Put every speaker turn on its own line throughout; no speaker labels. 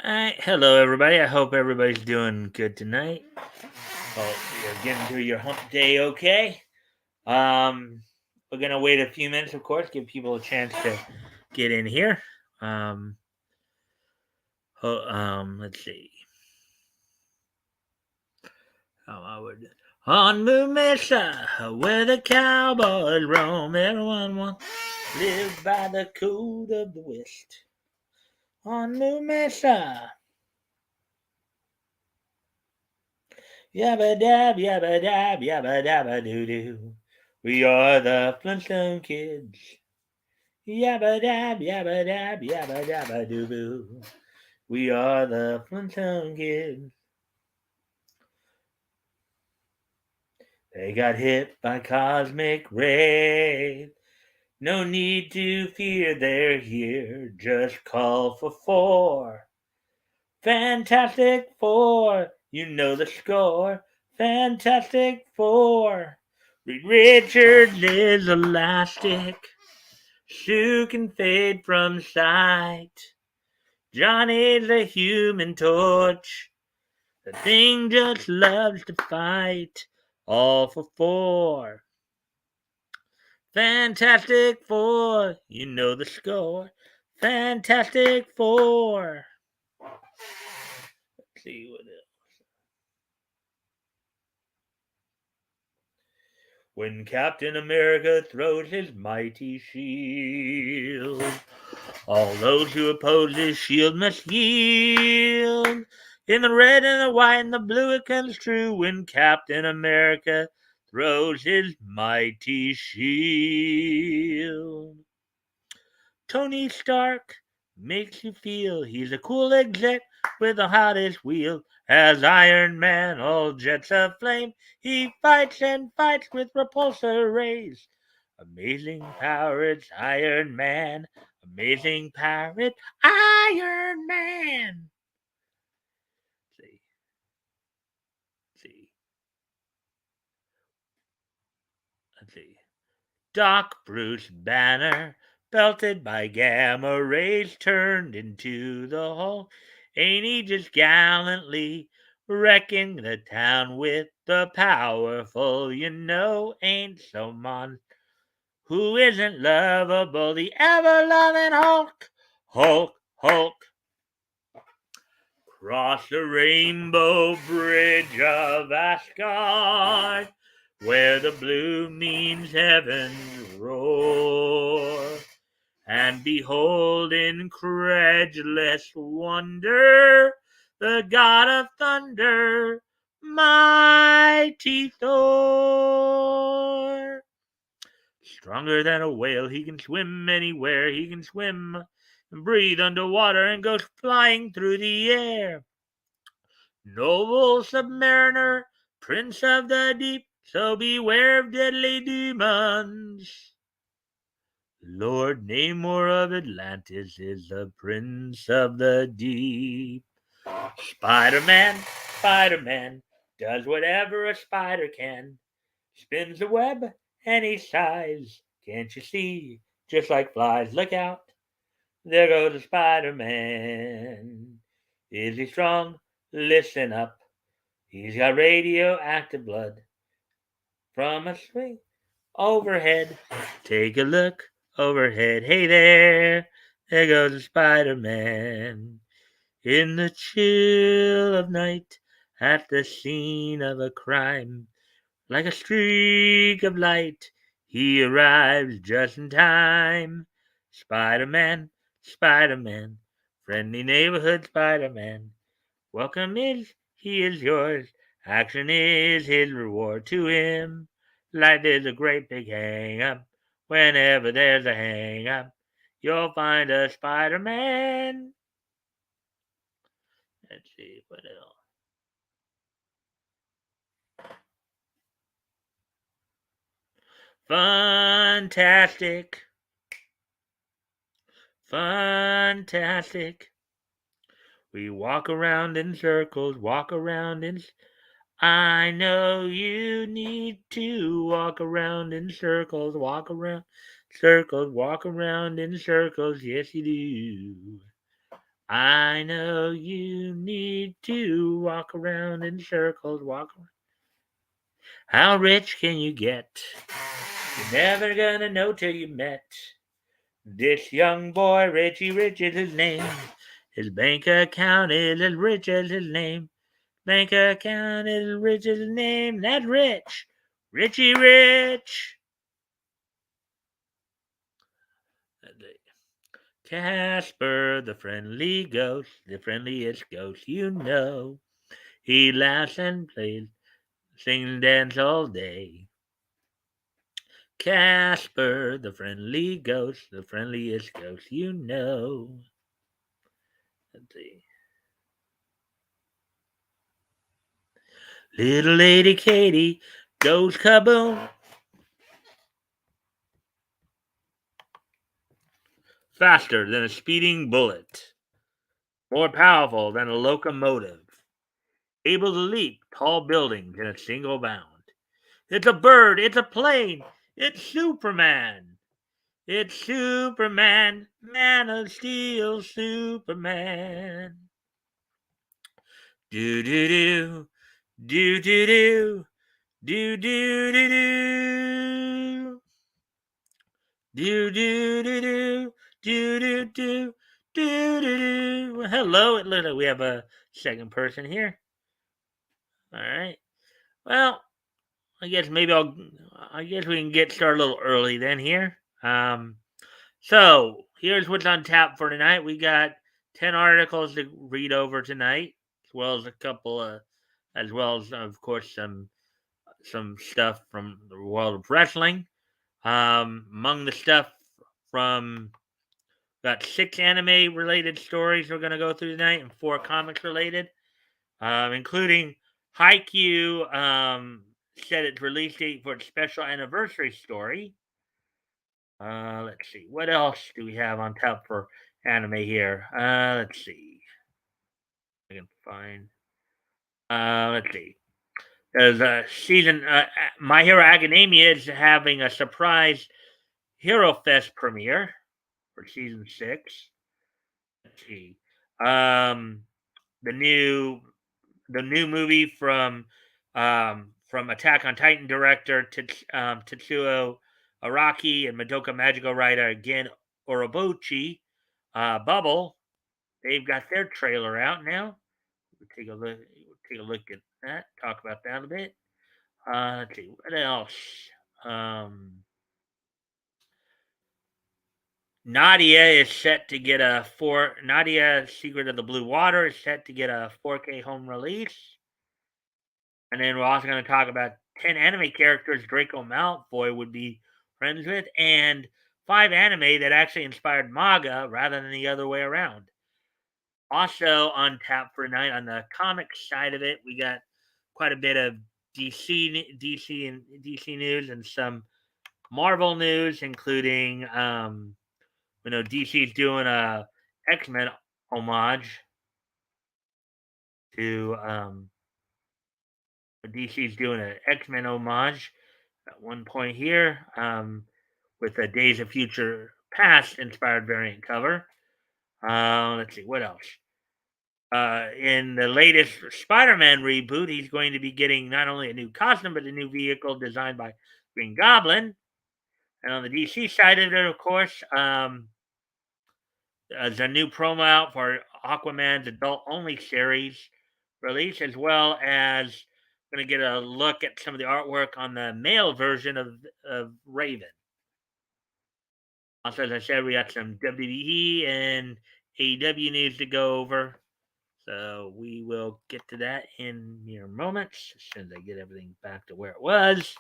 Alright, hello everybody. I hope everybody's doing good tonight. Hope you're getting through your hump day okay. Um, we're gonna wait a few minutes, of course, give people a chance to get in here. Um, let's see. How I would on Moon Mesa, where the cowboys roam, everyone wants to live by the code of the West. On Moon Mesa. Yabba dab, yabba dab, yabba dabba doo doo. We are the Flintstone Kids. Yabba dab, yabba dab, yabba dabba doo boo. We are the Flintstone Kids. They got hit by cosmic rays. No need to fear, they're here. Just call for four. Fantastic Four, you know the score. Fantastic Four. Reed Richards is elastic. Sue can fade from sight. Johnny's a human torch. The thing just loves to fight. All for four. Fantastic Four, you know the score. Fantastic Four. Let's see what else. When Captain America throws his mighty shield, all those who oppose his shield must yield. In the red and the white and the blue it comes true when Captain America throws his mighty shield. Tony Stark makes you feel he's a cool exec with the hottest wheel. As Iron Man, all jets aflame, he fights and fights with repulsor rays. Amazing power, it's Iron Man. Amazing power, it's Iron Man. See, see, let's see. Doc Bruce Banner, belted by gamma rays, turned into the Hulk. Ain't he just gallantly wrecking the town with the powerful? You know, ain't someone who isn't lovable, the ever-loving Hulk. Hulk, Hulk. Cross the rainbow bridge of Asgard, where the blue means heaven's roar. And behold, incredulous wonder, the god of thunder, mighty Thor. Stronger than a whale, he can swim anywhere, he can swim and breathe underwater and goes flying through the air. Noble submariner, prince of the deep, so beware of deadly demons. Lord Namor of Atlantis is the prince of the deep. Spider-Man, Spider-Man, does whatever a spider can. Spins a web and he sighs. Can't you see? Just like flies, look out. There goes the Spider-Man. Is he strong? Listen up. He's got radioactive blood from a swing overhead. Take a look overhead. Hey there. There goes the Spider-Man. In the chill of night, at the scene of a crime, like a streak of light, he arrives just in time. Spider-Man, Spider-Man, friendly neighborhood Spider-Man. Welcome he is yours. Action is his reward to him. Life is a great big hang up. Whenever there's a hang up, you'll find a Spider-Man. Let's see what else. Fantastic. Fantastic. We walk around in circles, walk around in. I know you need to walk around in circles, walk around circles, walk around in circles. Yes, you do. I know you need to walk around in circles, walk around. How rich can you get? You're never gonna know till you met this young boy. Richie Rich is his name. His bank account is as rich as his name. Bank account is as rich as his name. That's rich. Richie Rich. Casper, the friendly ghost, the friendliest ghost you know. He laughs and plays, sings and dances all day. Casper, the friendly ghost, the friendliest ghost you know. Let's see. Little Lady Katie goes kaboom. Faster than a speeding bullet. More powerful than a locomotive. Able to leap tall buildings in a single bound. It's a bird. It's a plane. It's Superman. It's Superman. Man of Steel, Superman. Do do do. Do do do. Do do do do. Do do do do. Do do do. Do do do. Well, hello, it looks like we have a second person here. All right. Well, I guess we can get started a little early then here. So here's what's on tap for tonight. We got 10 articles to read over tonight, as well as as well as of course some stuff from the world of wrestling. Among the stuff from got 6 anime related stories we're gonna go through tonight and 4 comics related, including Haikyuu set its release date for its special anniversary story. Let's see. What else do we have on tap for anime here? Let's see. I can find. Let's see. There's a season. My Hero Academia is having a surprise Hero Fest premiere for season 6. Let's see. Um, the new the new movie from Attack on Titan director Tetsuo Araki and Madoka Magical writer again Orobuchi Bubble. They've got their trailer out now. We'll take a look. Take a look at that. Talk about that a bit. Let's see what else. Um, Nadia is set to get a four. Nadia Secret of the Blue Water is set to get a 4K home release. And then we're also going to talk about 10 anime characters Draco Malfoy would be friends with, and 5 anime that actually inspired manga rather than the other way around. Also on tap for tonight on the comic side of it, we got quite a bit of DC news and some Marvel news, including DC's doing a X-Men homage to DC's doing an X-Men homage at one point here with a Days of Future Past inspired variant cover. Let's see, what else? In the latest Spider-Man reboot, he's going to be getting not only a new costume, but a new vehicle designed by Green Goblin. And on the DC side of it, of course, there's a new promo out for Aquaman's adult-only series release, as well as going to get a look at some of the artwork on the male version of Raven. Also, as I said, we got some WWE and AEW news to go over. So we will get to that in mere moments as soon as I get everything back to where it was.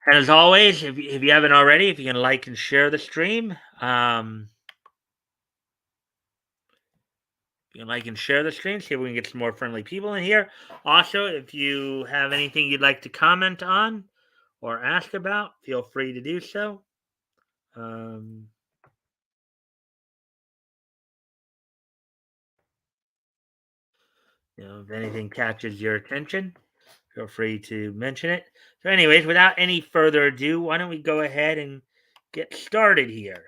And as always, if you haven't already, if you can like and share the stream, you can like and share the stream, see if we can get some more friendly people in here. Also, if you have anything you'd like to comment on or ask about, feel free to do so. If anything catches your attention, feel free to mention it. So, anyways, without any further ado, why don't we go ahead and get started here?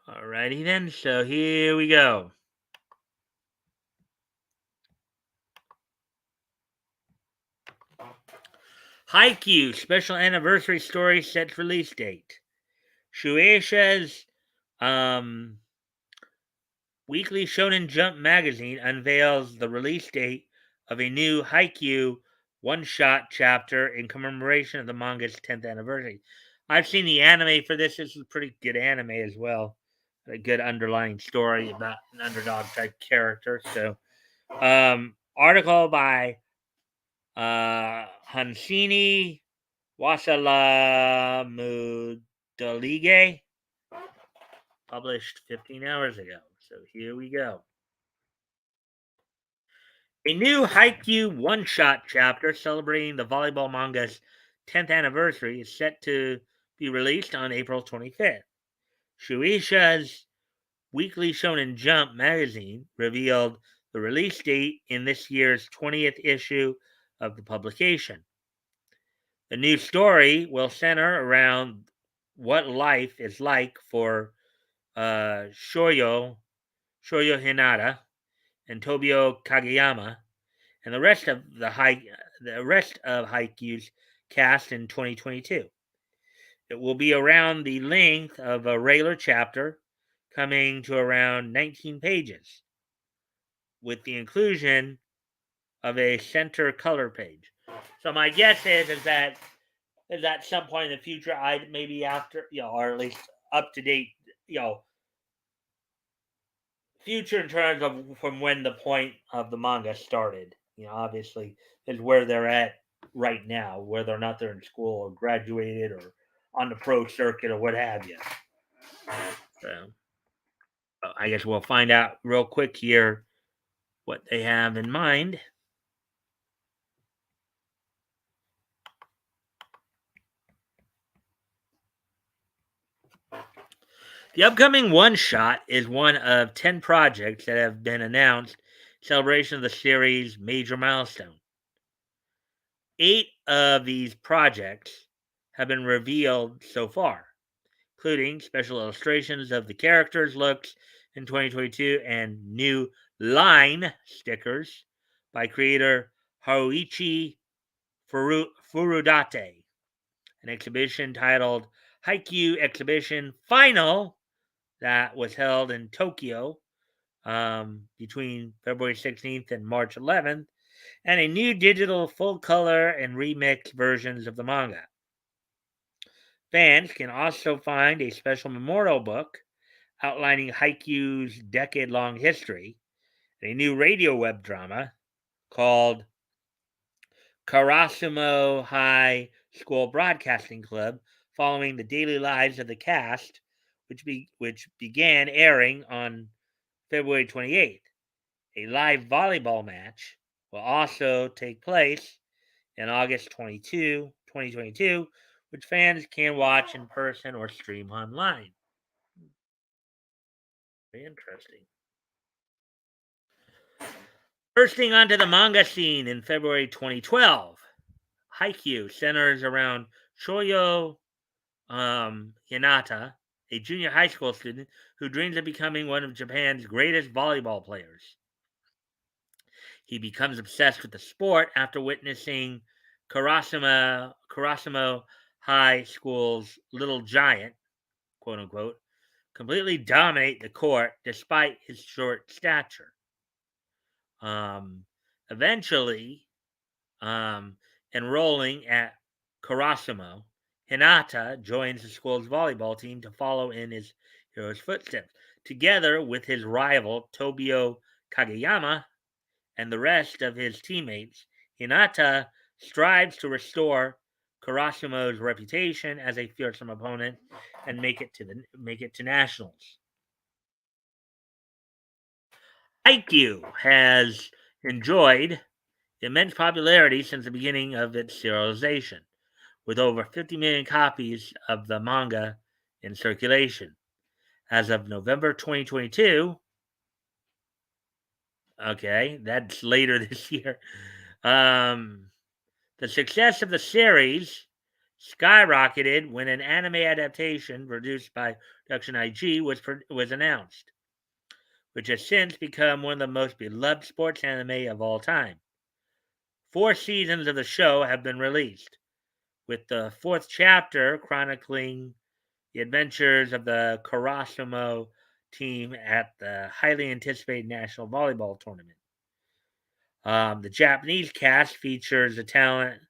Alrighty then, so here we go. Haikyuu special anniversary story sets release date. Shueisha's Weekly Shonen Jump magazine unveils the release date of a new Haikyuu one-shot chapter in commemoration of the manga's 10th anniversary. I've seen the anime for this. This is a pretty good anime as well. A good underlying story about an underdog type character. So, article by Hansini Wasalamudalige, published 15 hours ago. So here we go. A new Haikyuu one-shot chapter celebrating the volleyball manga's 10th anniversary is set to be released on April 25th. Shueisha's Weekly Shonen Jump magazine revealed the release date in this year's 20th issue of the publication. The new story will center around what life is like for Shoyo Hinata and Tobio Kageyama and the rest of Haikyuu's cast in 2022. It will be around the length of a regular chapter, coming to around 19 pages, with the inclusion of a center color page. So my guess is that at some point in the future, maybe after, or at least up to date, future in terms of from when the point of the manga started. Obviously, is where they're at right now, whether or not they're in school or graduated or on the pro circuit or what have you. So, I guess we'll find out real quick here what they have in mind. The upcoming one shot is one of 10 projects that have been announced in celebration of the series' major milestone. 8 of these projects have been revealed so far, including special illustrations of the characters' looks in 2022 and new line stickers by creator Haruichi Furudate. An exhibition titled Haikyuu Exhibition Final that was held in Tokyo between February 16th and March 11th, and a new digital full color and remixed versions of the manga. Fans can also find a special memorial book outlining Haikyuu's decade-long history, and a new radio web drama called Karasumo High School Broadcasting Club, following the daily lives of the cast, which began airing on February 28th. A live volleyball match will also take place in August 2022, which fans can watch in person or stream online. Very interesting. Bursting onto the manga scene in February 2012, Haikyuu centers around Shoyo Hinata, a junior high school student who dreams of becoming one of Japan's greatest volleyball players. He becomes obsessed with the sport after witnessing Karasumo High School's little giant, quote unquote, completely dominate the court despite his short stature. Eventually, enrolling at Karasumo, Hinata joins the school's volleyball team to follow in his hero's footsteps. Together with his rival Tobio Kageyama and the rest of his teammates, Hinata strives to restore Karasumo's reputation as a fearsome opponent and make it to nationals. Haikyuu has enjoyed immense popularity since the beginning of its serialization, with over 50 million copies of the manga in circulation. As of November 2022, okay, that's later this year, the success of the series skyrocketed when an anime adaptation produced by Production IG was announced, which has since become one of the most beloved sports anime of all time. 4 seasons of the show have been released, with the 4th chapter chronicling the adventures of the Karasumo team at the highly anticipated National Volleyball Tournament. The Japanese cast features the talent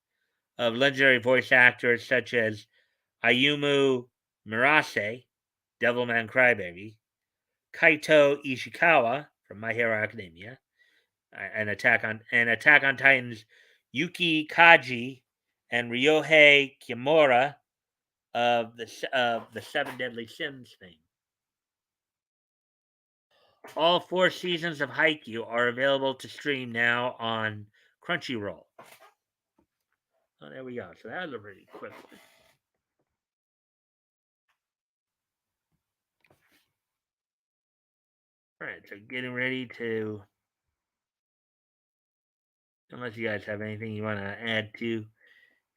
of legendary voice actors such as Ayumu Murase, Devilman Crybaby, Kaito Ishikawa from My Hero Academia, and Attack on Titans Yuki Kaji, and Ryohei Kimura of the Seven Deadly Sins fame. All 4 seasons of Haikyuu are available to stream now on Crunchyroll. Oh, there we go. So that was a pretty quick one. All right, so getting ready to. Unless you guys have anything you want to add to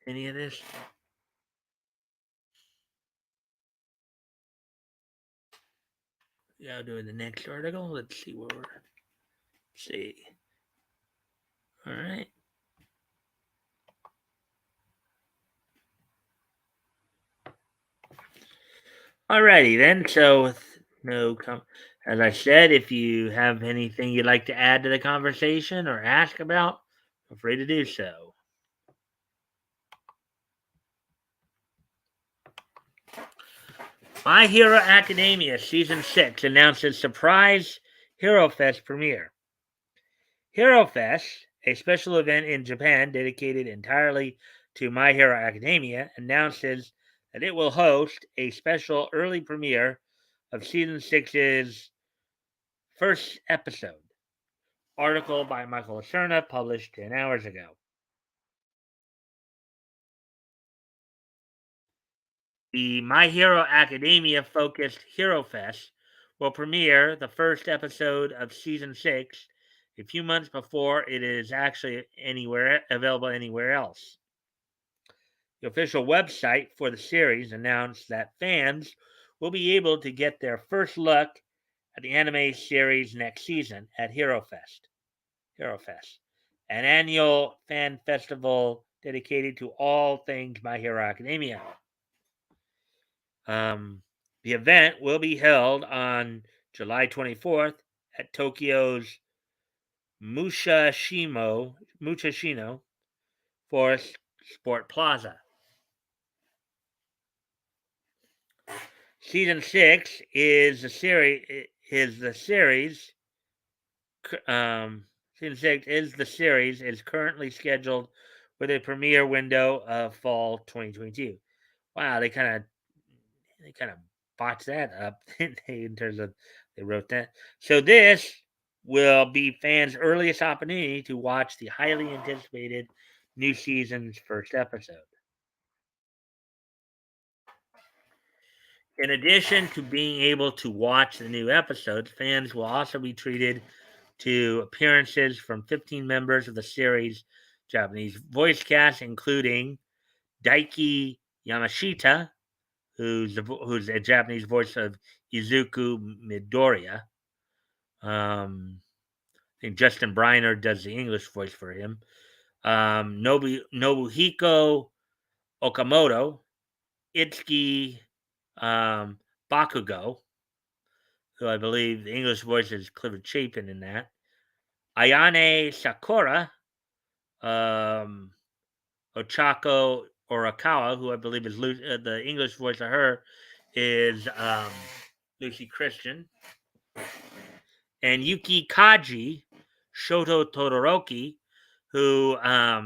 any of this. Yeah, doing the next article. Let's see where we're. See. All right. Alrighty then. So, with as I said, if you have anything you'd like to add to the conversation or ask about, feel free to do so. My Hero Academia Season 6 announces surprise Hero Fest premiere. Hero Fest, a special event in Japan dedicated entirely to My Hero Academia, announces that it will host a special early premiere of Season 6's first episode. Article by Michael Lacerna, published 10 hours ago. The My Hero Academia focused Hero Fest will premiere the first episode of Season 6 a few months before it is actually available anywhere else. The official website for the series announced that fans will be able to get their first look at the anime series next season at Hero Fest, an annual fan festival dedicated to all things My Hero Academia. The event will be held on July 24th at Tokyo's Musashino Forest Sport Plaza. Season 6 is the series. Season 6 is the series is currently scheduled with a premiere window of fall 2022. Wow, they kind of botched that up in terms of they wrote that. So this will be fans' earliest opportunity to watch the highly anticipated new season's first episode. In addition to being able to watch the new episodes, fans will also be treated to appearances from 15 members of the series' Japanese voice cast, including Daiki Yamashita, who's a Japanese voice of Izuku Midoriya. I think Justin Briner does the English voice for him. Nobuhiko Okamoto, Itsuki Bakugo, who I believe the English voice is Clifford Chapin in that. Ayane Sakura, Ochako Orakawa, who I believe is the English voice of her is Lucy Christian. And Yuki Kaji, Shoto Todoroki, who I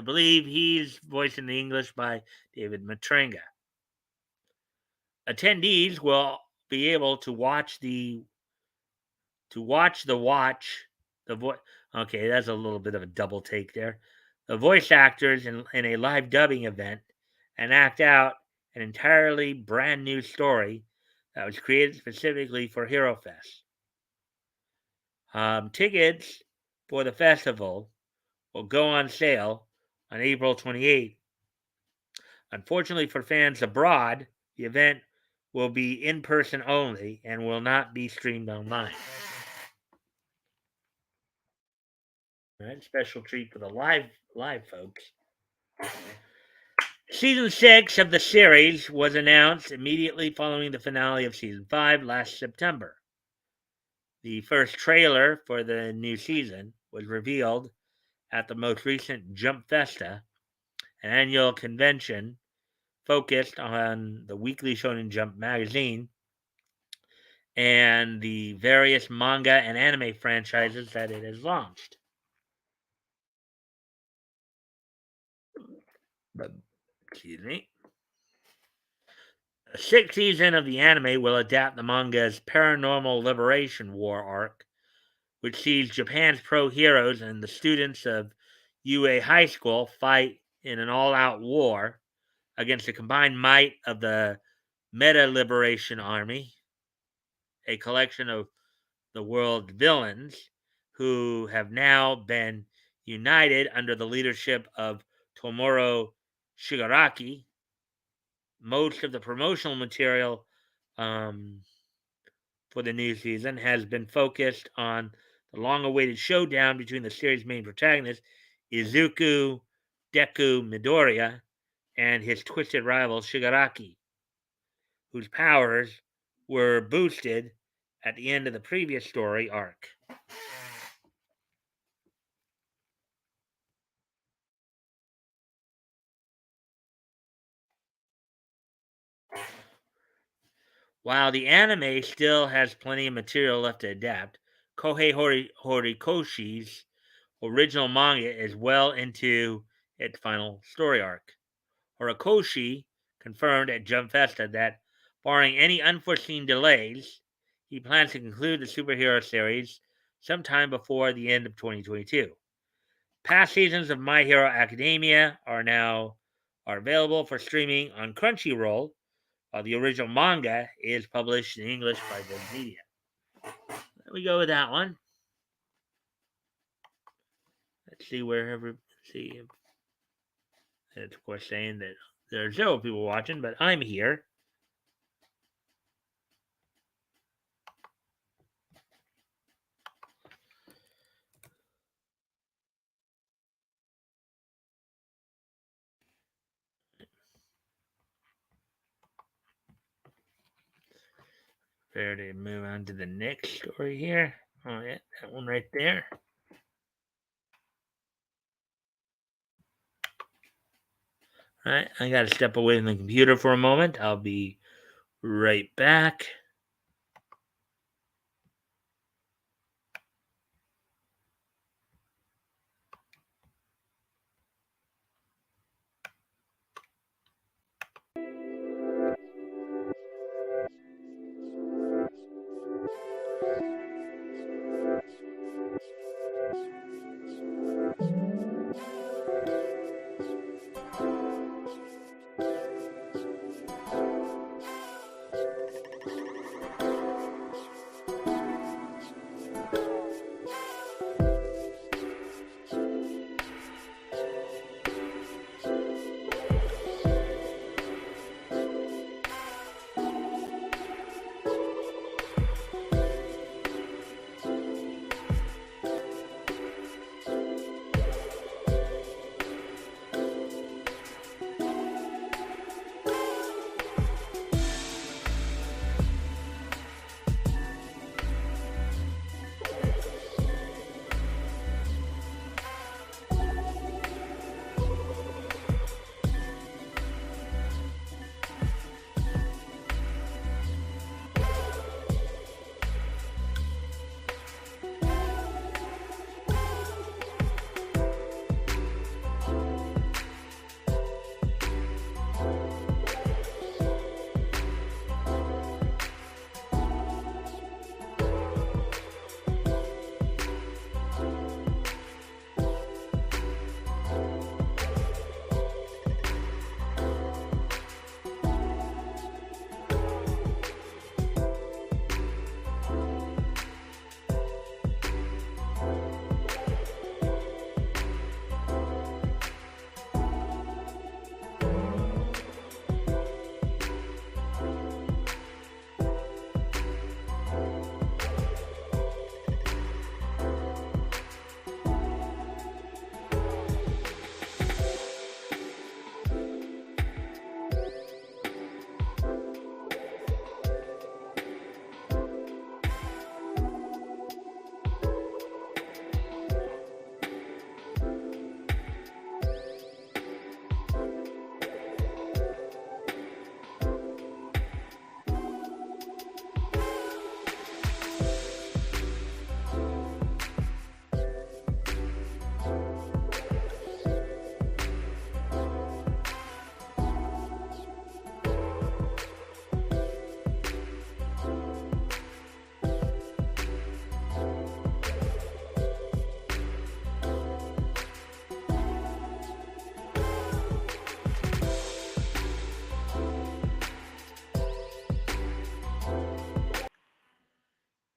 believe he's voiced in the English by David Matrenga. Attendees will be able to watch the to watch the voice. Okay, that's a little bit of a double take there. The voice actors in a live dubbing event and act out an entirely brand new story that was created specifically for Hero Fest. Tickets for the festival will go on sale on April 28th. Unfortunately for fans abroad, the event will be in person only and will not be streamed online. All right, special treat for the live folks. Season 6 of the series was announced immediately following the finale of Season 5 last September. The first trailer for the new season was revealed at the most recent Jump Festa, an annual convention focused on the Weekly Shonen Jump magazine and the various manga and anime franchises that it has launched. Excuse me. The sixth season of the anime will adapt the manga's Paranormal Liberation War arc, which sees Japan's pro heroes and the students of UA High School fight in an all out war against the combined might of the Meta Liberation Army, a collection of the world's villains who have now been united under the leadership of Tomoro Shigaraki. Most of the promotional material for the new season has been focused on the long-awaited showdown between the series' main protagonist, Izuku Deku Midoriya, and his twisted rival, Shigaraki, whose powers were boosted at the end of the previous story arc. While the anime still has plenty of material left to adapt, Kohei Horikoshi's original manga is well into its final story arc. Horikoshi confirmed at Jump Festa that, barring any unforeseen delays, he plans to conclude the superhero series sometime before the end of 2022. Past seasons of My Hero Academia are available for streaming on Crunchyroll, while the original manga is published in English by Viz Media. There we go with that one. Let's see if it's of course saying that there are 0 people watching, but I'm here. Fair to move on to the next story here. Oh yeah, that one right there. All right, I got to step away from the computer for a moment. I'll be right back.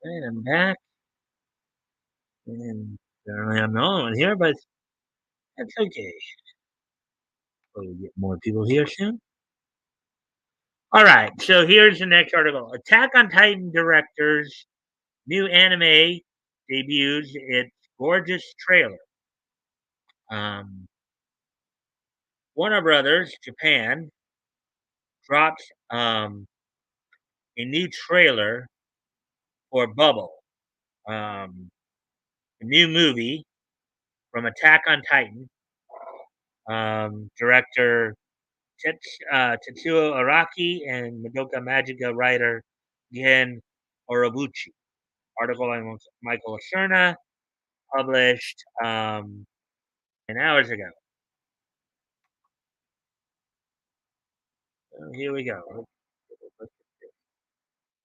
And I'm back, and apparently I'm the only one here, but that's okay. We'll get more people here soon. All right, so here's the next article. Attack on Titan director's new anime debuts its gorgeous trailer. Um, Warner Brothers Japan drops a new trailer for Bubble, a new movie from Attack on Titan. Director Tetsuo Araki and Madoka Magica writer Gen Orobuchi. Article by Michael Cerna, published 10 hours ago. So here we go.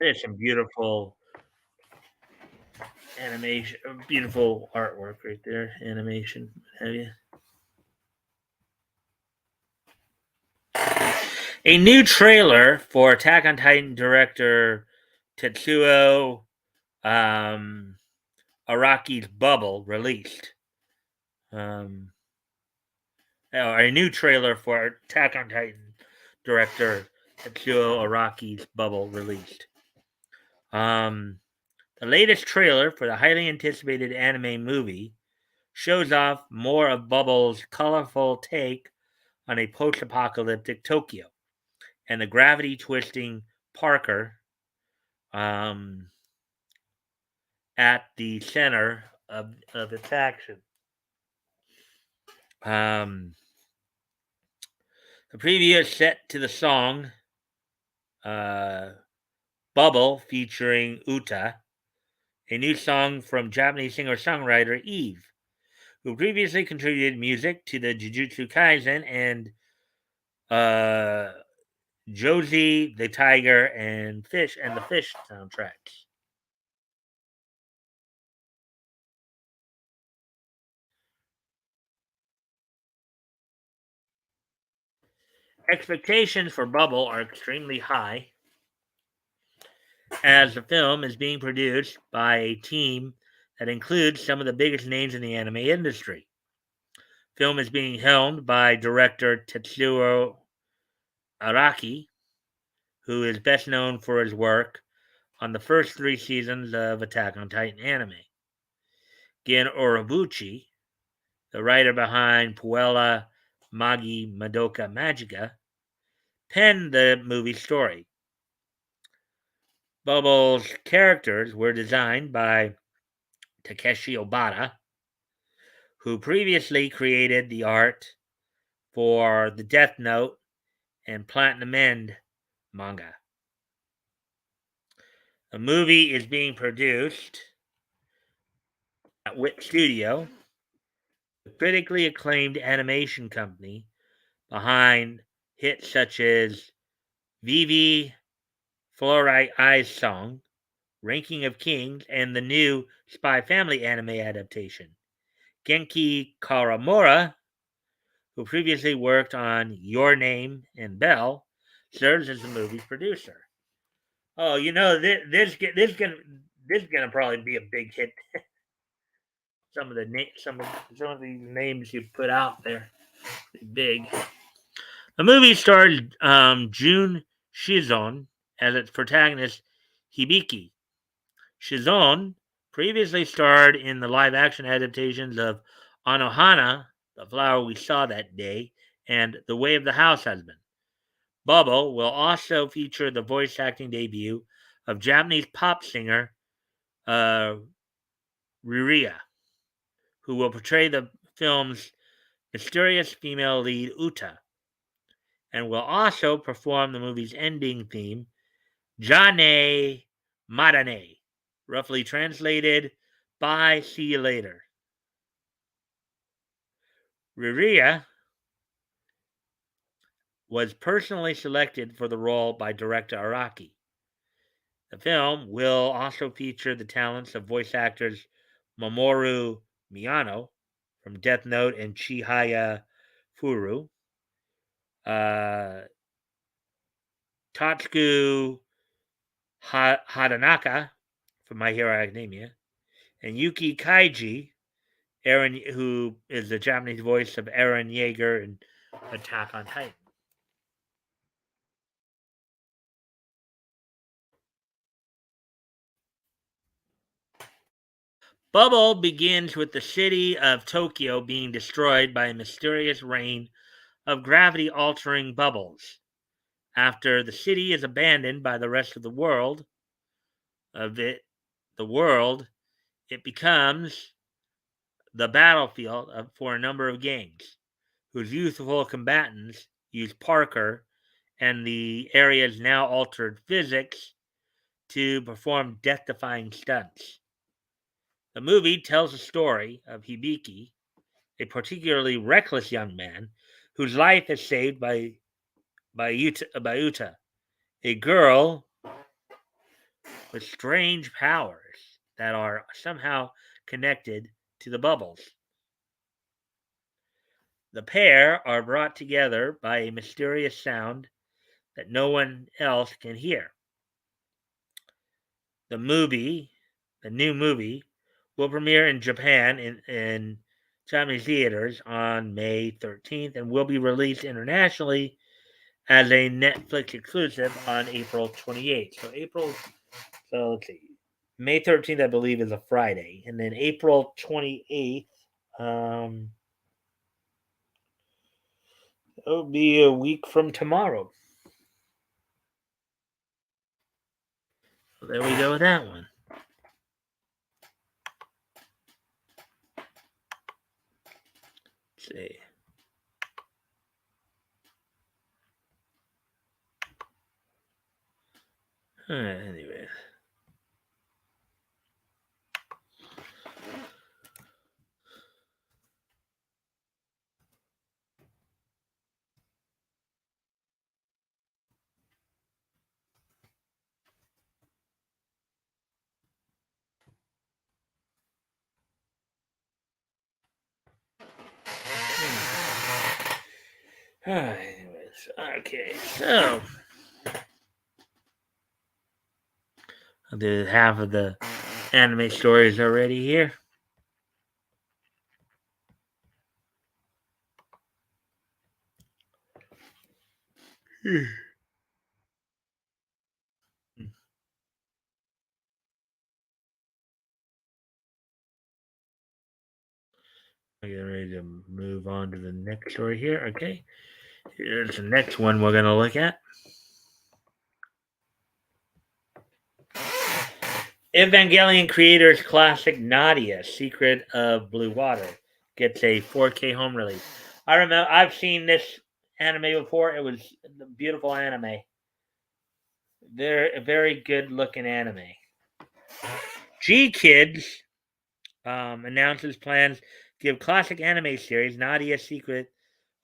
There's some beautiful animation, beautiful artwork right there. Animation, what have you. A new trailer for Attack on Titan director Tetsuo Araki's Bubble released. A new trailer for Attack on Titan director Tetsuo Araki's Bubble released. The latest trailer for the highly anticipated anime movie shows off more of Bubble's colorful take on a post-apocalyptic Tokyo and the gravity-twisting Parker at the center of its action. The preview is set to the song Bubble featuring Uta, a new song from Japanese singer-songwriter Eve, who previously contributed music to the Jujutsu Kaisen and Josie the Tiger and the Fish soundtracks. Expectations for Bubble are extremely high, as the film is being produced by a team that includes some of the biggest names in the anime industry. Film is being helmed by director Tetsuo Araki, who is best known for his work on the first 3 seasons of Attack on Titan anime. Gen Orobuchi, the writer behind Puella Magi Madoka Magica, penned the movie story. Bubble's characters were designed by Takeshi Obata, who previously created the art for the Death Note and Platinum End manga. The movie is being produced at Wit Studio, a critically acclaimed animation company behind hits such as Vivi Fluorite Eyes Song, Ranking of Kings, and the new Spy Family anime adaptation. Genki Karamura, who previously worked on Your Name and Belle, serves as the movie's producer. Oh, this gonna probably be a big hit. Some of these names you put out there, big. The movie stars Jun Shizon as its protagonist Hibiki. Shizon previously starred in the live-action adaptations of Anohana, The Flower We Saw That Day, and The Way of the House Husband. Bubble will also feature the voice acting debut of Japanese pop singer Riria, who will portray the film's mysterious female lead Uta, and will also perform the movie's ending theme, Jane Madane, roughly translated, Bye, see you later. Riria was personally selected for the role by director Araki. The film will also feature the talents of voice actors Mamoru Miyano from Death Note and Chihaya Furu, Tatsuku Hadanaka from My Hero Academia, and Yuki Kaiji, Aaron, who is the Japanese voice of Eren Yeager in Attack on Titan. Bubble begins with the city of Tokyo being destroyed by a mysterious rain of gravity-altering bubbles. After the city is abandoned by the rest of the world, it becomes the battlefield for a number of games, whose youthful combatants use Parker and the area's now altered physics to perform death-defying stunts. The movie tells the story of Hibiki, a particularly reckless young man whose life is saved by Uta, a girl with strange powers that are somehow connected to the bubbles. The pair are brought together by a mysterious sound that no one else can hear. The new movie, will premiere in Japan in Japanese theaters on May 13th and will be released internationally as a Netflix exclusive on April 28th. So let's see. May 13th, I believe, is a Friday. And then April 28th, it'll be a week from tomorrow. So there we go with that one. Let's see. Anyway. Anyways, okay, so I did half of the anime stories already here. I'm getting ready to move on to the next story here. Okay, here's the next one we're going to look at. Evangelion creators classic Nadia, Secret of Blue Water, gets a 4K home release. I remember I've seen this anime before. It was a beautiful anime. They're a very good looking anime. G-Kids announces plans to give classic anime series Nadia, Secret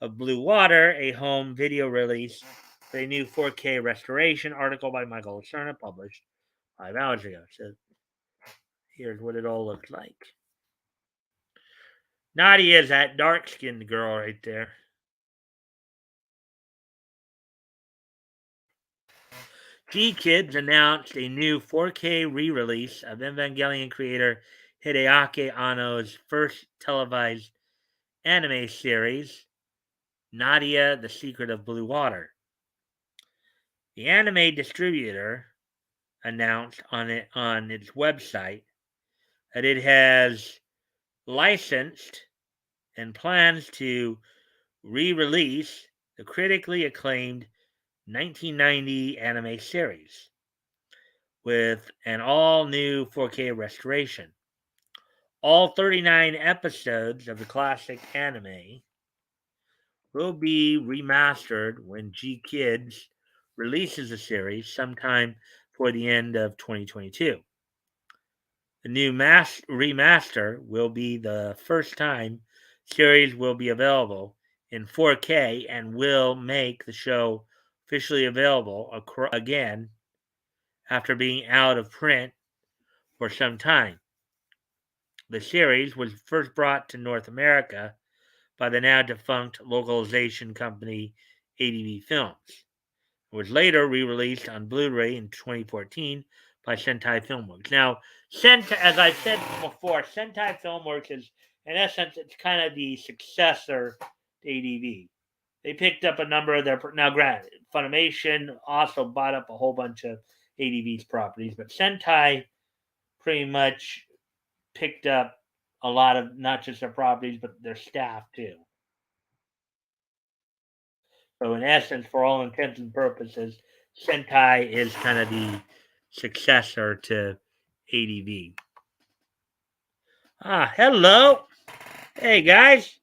of Blue Water a home video release for a new 4K restoration. Article by Michael Cerna, published 5 hours ago. So here's what it all looks like. Nadia is that dark-skinned girl right there. G-Kids announced a new 4K re-release of Evangelion creator Hideaki Anno's first televised anime series, Nadia, the Secret of Blue Water. The anime distributor announced on its website that it has licensed and plans to re-release the critically acclaimed 1990 anime series with an all-new 4K restoration. All 39 episodes of the classic anime will be remastered when G-Kids releases the series sometime for the end of 2022. The new remaster will be the first time series will be available in 4K and will make the show officially available again after being out of print for some time. The series was first brought to North America by the now defunct localization company ADV Films. It was later re-released on Blu-ray in 2014 by Sentai Filmworks. Now, Sentai, as I've said before, Sentai Filmworks is, in essence, it's kind of the successor to ADV. They picked up a number of their, now granted, Funimation also bought up a whole bunch of ADV's properties, but Sentai pretty much picked up a lot of not just their properties, but their staff too. So in essence, for all intents and purposes, Sentai is kind of the successor to ADV. Ah, hello. Hey guys.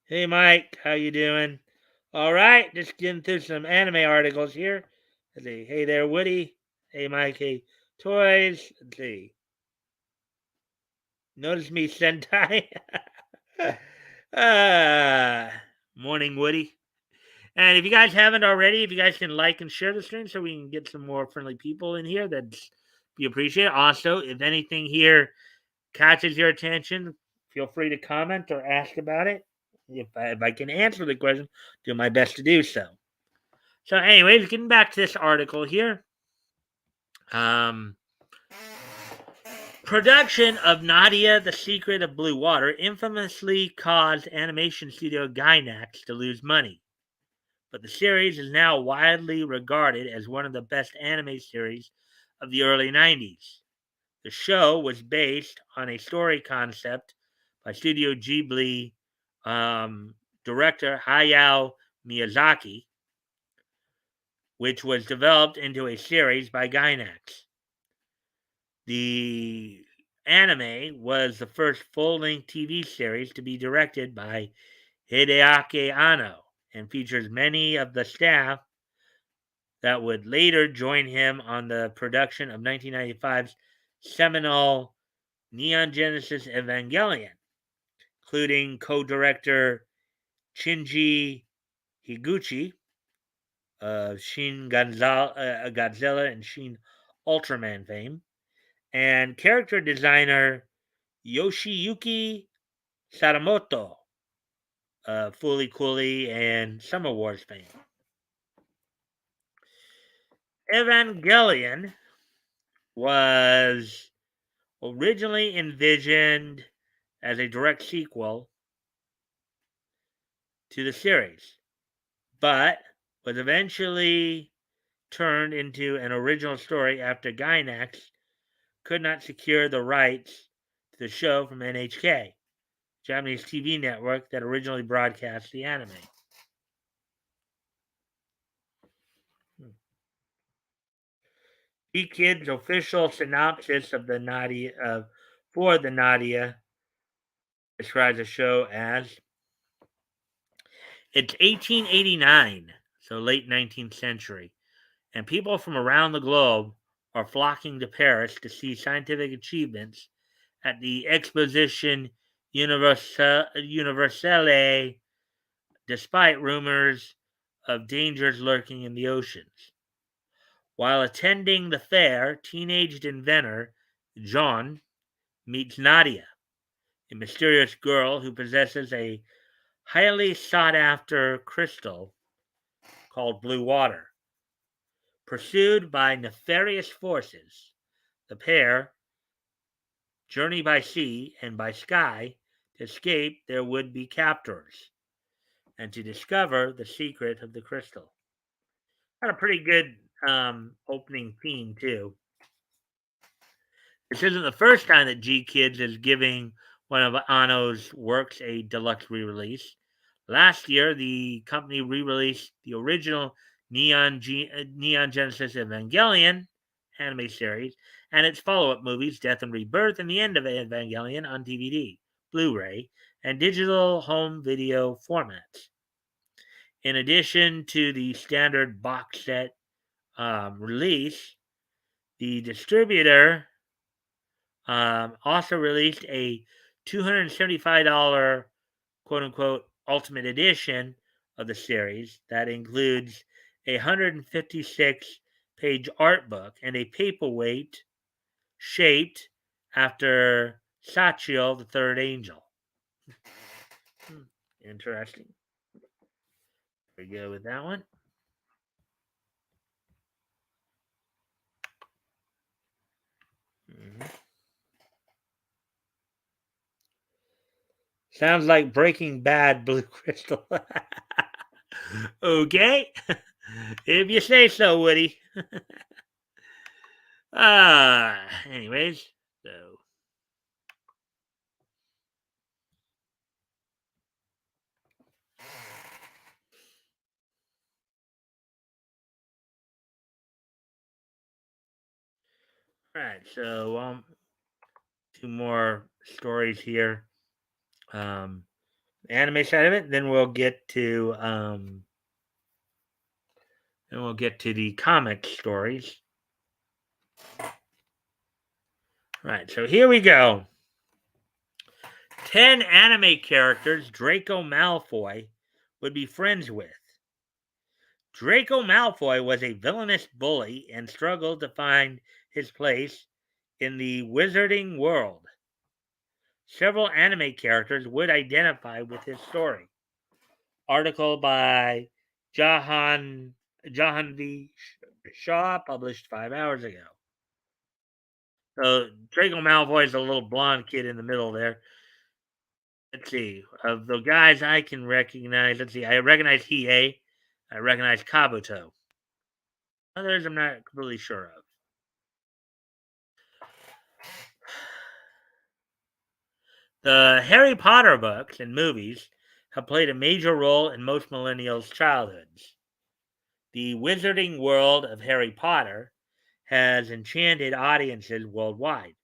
Hey Mike, how you doing? All right, just getting through some anime articles here. Let's see. Hey there, Woody. Hey Mike. Hey, Toys. Let's see. Notice me, Sentai. uh, morning, Woody. And if you guys haven't already, if you guys can like and share the stream so we can get some more friendly people in here, that'd be appreciated. Also, if anything here catches your attention, feel free to comment or ask about it. If I can answer the question, do my best to do so. So, anyways, getting back to this article here. Um, Production of Nadia, The Secret of Blue Water infamously caused animation studio Gainax to lose money, but the series is now widely regarded as one of the best anime series of the early 90s. The show was based on a story concept by Studio Ghibli director Hayao Miyazaki, which was developed into a series by Gainax. The anime was the first full-length TV series to be directed by Hideaki Anno and features many of the staff that would later join him on the production of 1995's seminal Neon Genesis Evangelion, including co-director Shinji Higuchi of Shin Godzilla and Shin Ultraman fame, and character designer Yoshiyuki Sadamoto of Fooly Cooly and Summer Wars fame. Evangelion was originally envisioned as a direct sequel to the series, but was eventually turned into an original story after Gainax could not secure the rights to the show from NHK, Japanese TV network that originally broadcast the anime. G-Kid's official synopsis of the Nadia for the Nadia describes the show as it's 1889, so late 19th century, and people from around the globe are flocking to Paris to see scientific achievements at the Exposition Universelle, despite rumors of dangers lurking in the oceans. While attending the fair, teenage inventor John meets Nadia, a mysterious girl who possesses a highly sought after crystal called blue water. Pursued by nefarious forces, the pair journey by sea and by sky to escape their would be captors and to discover the secret of the crystal. Had a pretty good opening theme, too. This isn't the first time that G Kids is giving one of Anno's works a deluxe re release. Last year, the company re released the original Neon Genesis Evangelion anime series and its follow up movies, Death and Rebirth and The End of Evangelion, on DVD, Blu ray, and digital home video formats. In addition to the standard box set release, the distributor also released a $275 quote unquote ultimate edition of the series that includes a 156-page art book and a paperweight shaped after Sachiel, the third angel. Interesting. There we go with that one. Sounds like Breaking Bad Blue Crystal. Okay. If you say so, Woody. Anyways, so all right, so two more stories here. Anime side of it, then we'll get to the comic stories. Right, so here we go. 10 anime characters Draco Malfoy would be friends with. Draco Malfoy was a villainous bully and struggled to find his place in the wizarding world. Several anime characters would identify with his story. Article by Jahan V. Shaw, published 5 hours ago. So Draco Malfoy is a little blonde kid in the middle there. Let's see. Of the guys I can recognize, let's see. I recognize Hiei. I recognize Kabuto. Others I'm not completely sure of. The Harry Potter books and movies have played a major role in most millennials' childhoods. The wizarding world of Harry Potter has enchanted audiences worldwide,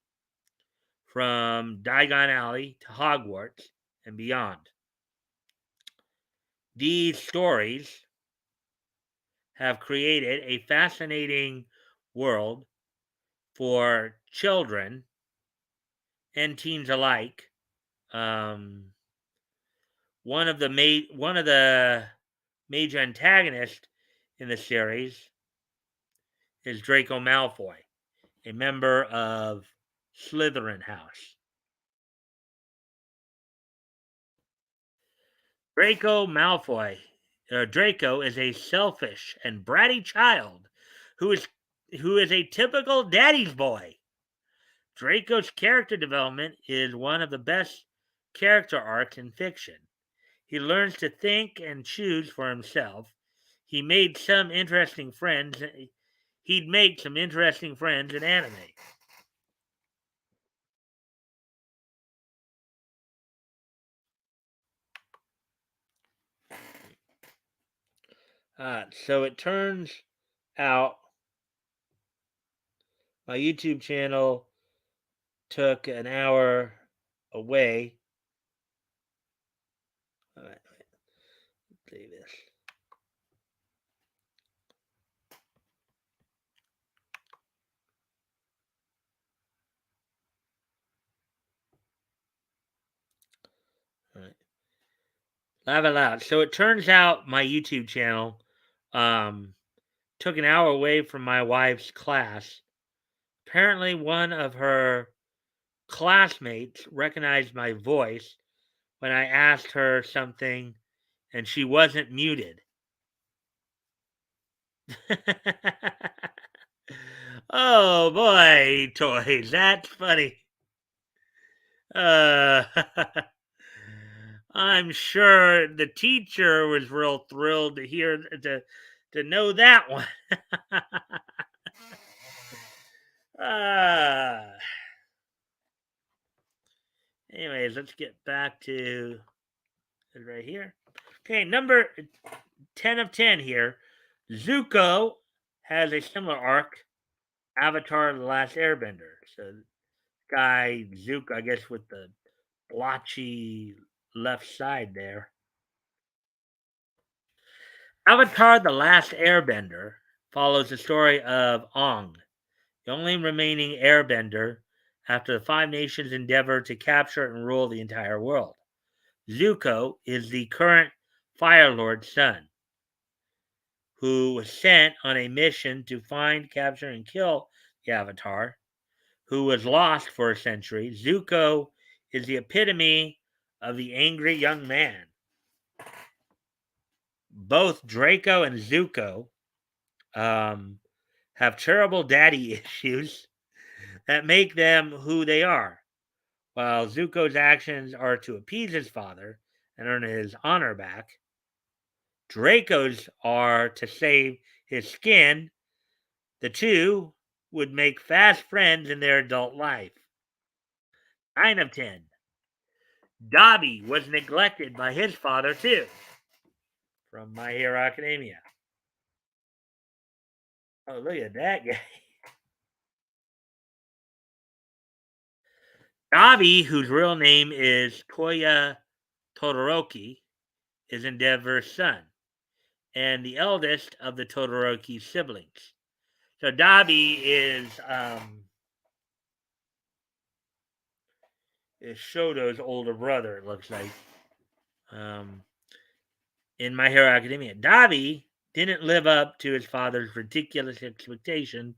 from Diagon Alley to Hogwarts and beyond. These stories have created a fascinating world for children and teens alike. Um, one of the major antagonists in the series is Draco Malfoy, a member of Slytherin House. Draco is a selfish and bratty child who is who is a typical daddy's boy. Draco's character development is one of the best character arcs in fiction. He learns to think and choose for himself. He made some interesting friends. He'd make some interesting friends in anime. So it turns out my YouTube channel took an hour away. All right, let's see this. All right. Laugh out loud. So it turns out my YouTube channel took an hour away from my wife's class. Apparently, one of her classmates recognized my voice when I asked her something and she wasn't muted. Oh boy, toys, that's funny. Uh, I'm sure the teacher was real thrilled to hear to know that one. uh, Anyways, let's get back to it right here. Okay, number 10 of 10 here. Zuko has a similar arc, Avatar The Last Airbender. So, guy Zuko, I guess, with the blotchy left side there. Avatar The Last Airbender follows the story of Aang, the only remaining airbender after the Five Nations endeavor to capture and rule the entire world. Zuko is the current Fire Lord's son, who was sent on a mission to find, capture, and kill the Avatar, who was lost for a century. Zuko is the epitome of the angry young man. Both Draco and Zuko have terrible daddy issues. that make them who they are. While Zuko's actions are to appease his father and earn his honor back, Draco's are to save his skin. The two would make fast friends in their adult life. 9 of 10. Dobby was neglected by his father too. From My Hero Academia. Oh, look at that guy. Dobby, whose real name is Koya Todoroki, is Endeavor's son and the eldest of the Todoroki siblings. So Dobby is Shoto's older brother, it looks like, in My Hero Academia. Dobby didn't live up to his father's ridiculous expectations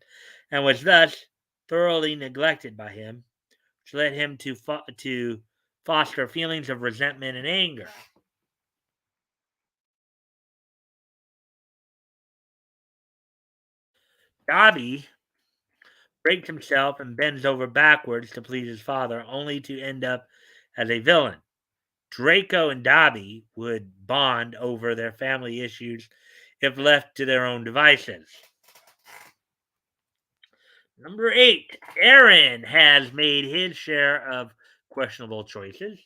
and was thus thoroughly neglected by him, which led him to foster feelings of resentment and anger. Dobby breaks himself and bends over backwards to please his father, only to end up as a villain. Draco and Dobby would bond over their family issues if left to their own devices. Number 8, Eren has made his share of questionable choices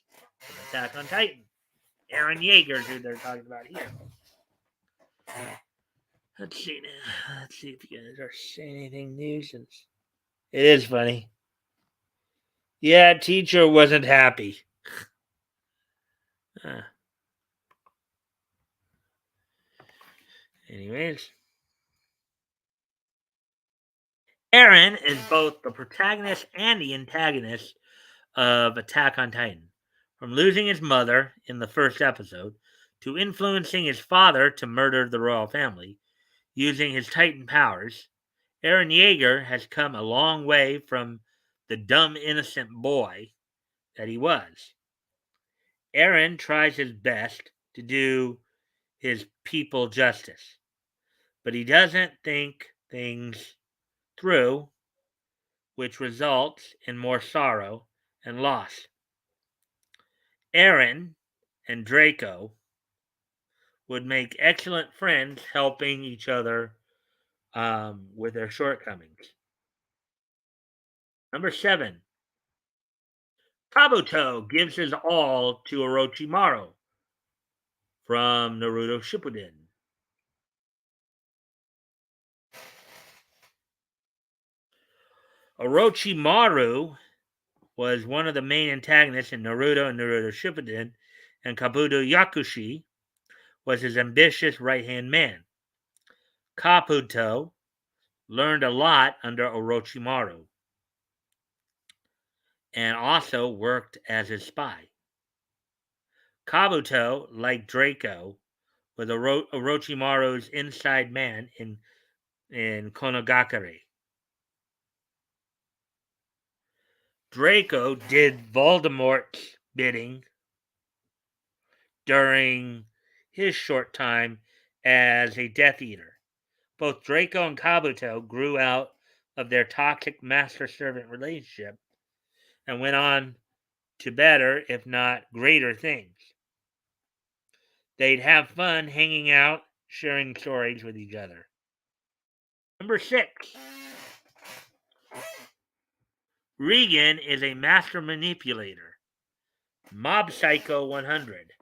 in Attack on Titan. Eren Yeager's who they're talking about here. Let's see if you guys are saying anything new since it is funny. Yeah, teacher wasn't happy. Anyways, Eren is both the protagonist and the antagonist of Attack on Titan. From losing his mother in the first episode to influencing his father to murder the royal family using his Titan powers, Eren Yeager has come a long way from the dumb, innocent boy that he was. Eren tries his best to do his people justice, but he doesn't think things through, which results in more sorrow and loss. Eren and Draco would make excellent friends, helping each other with their shortcomings. Number 7, Kabuto gives his all to Orochimaru from Naruto Shippuden. Orochimaru was one of the main antagonists in Naruto and Naruto Shippuden, and Kabuto Yakushi was his ambitious right-hand man. Kabuto learned a lot under Orochimaru and also worked as his spy. Kabuto, like Draco, was Orochimaru's inside man in Konogakure. Draco did Voldemort's bidding during his short time as a Death Eater. Both Draco and Kabuto grew out of their toxic master-servant relationship and went on to better, if not greater, things. They'd have fun hanging out, sharing stories with each other. Number 6. Regan is a master manipulator. Mob Psycho 100.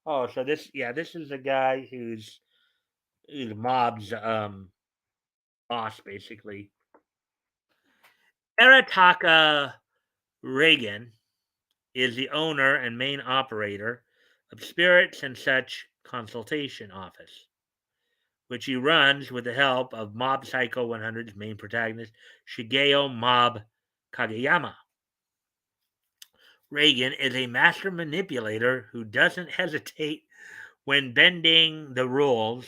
Oh, so this is a guy who's Mob's boss, basically. Arataka Reagan is the owner and main operator of Spirits and Such Consultation Office, which he runs with the help of Mob Psycho 100's main protagonist, Shigeo Mob Kageyama. Reagan is a master manipulator who doesn't hesitate when bending the rules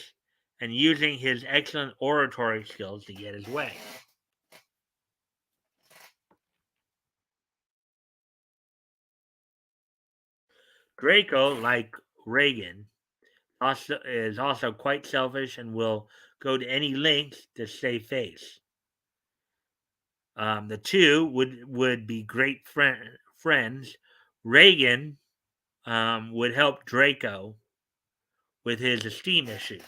and using his excellent oratory skills to get his way. Draco, like Reagan, is also quite selfish and will go to any length to save face. The two would be great friends. Reagan would help Draco with his esteem issues.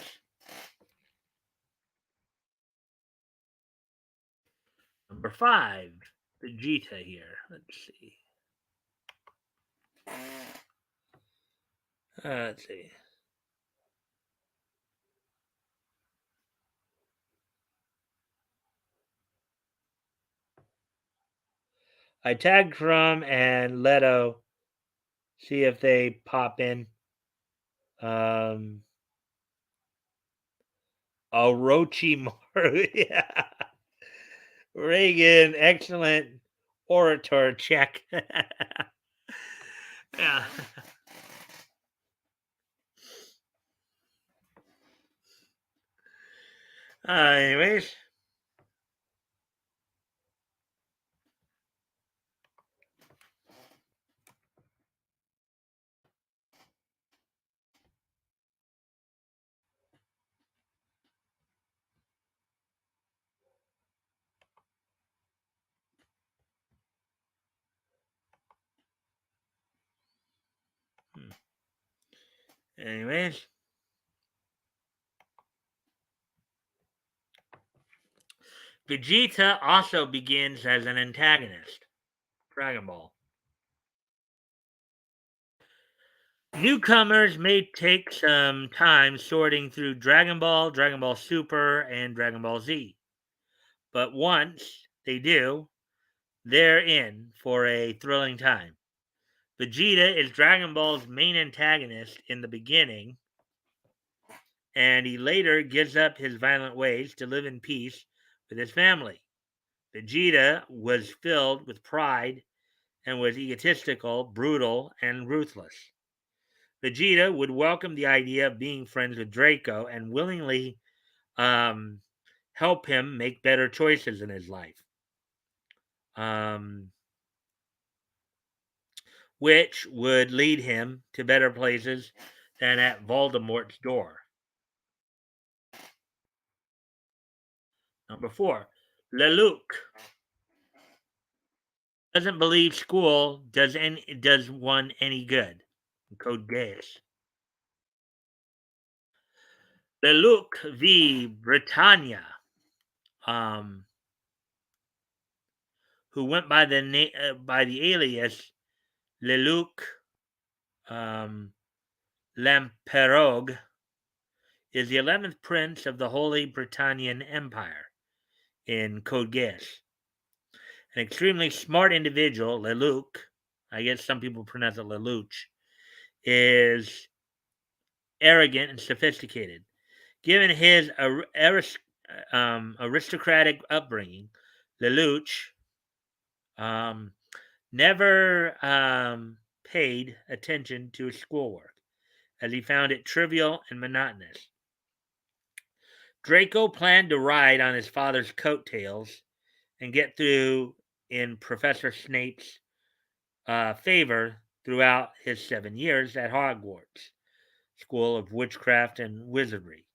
Number 5, Vegeta here. Let's see. Let's see. I tagged From and Leto. See if they pop in. Orochimaru. Yeah. Reagan, excellent orator. Check. Yeah. Anyways. Anyways. Vegeta also begins as an antagonist. Dragon Ball. Newcomers may take some time sorting through Dragon Ball Super, and Dragon Ball Z. But once they do, they're in for a thrilling time. Vegeta is Dragon Ball's main antagonist in the beginning, and he later gives up his violent ways to live in peace with his family. Vegeta was filled with pride and was egotistical, brutal, and ruthless. Vegeta would welcome the idea of being friends with Draco and willingly help him make better choices in his life, which would lead him to better places than at Voldemort's door. Number 4, Lelouch doesn't believe school does one any good. Code Geass. Lelouch v. Britannia, who went by the alias Lelouch Lamperogue, is the 11th prince of the Holy Britannian Empire in Code Geass. An extremely smart individual, Lelouch, I guess some people pronounce it Lelouch, is arrogant and sophisticated. Given his aristocratic upbringing, Lelouch never paid attention to his schoolwork, as he found it trivial and monotonous. Draco planned to ride on his father's coattails and get through in Professor Snape's favor throughout his 7 years at Hogwarts, School of Witchcraft and Wizardry.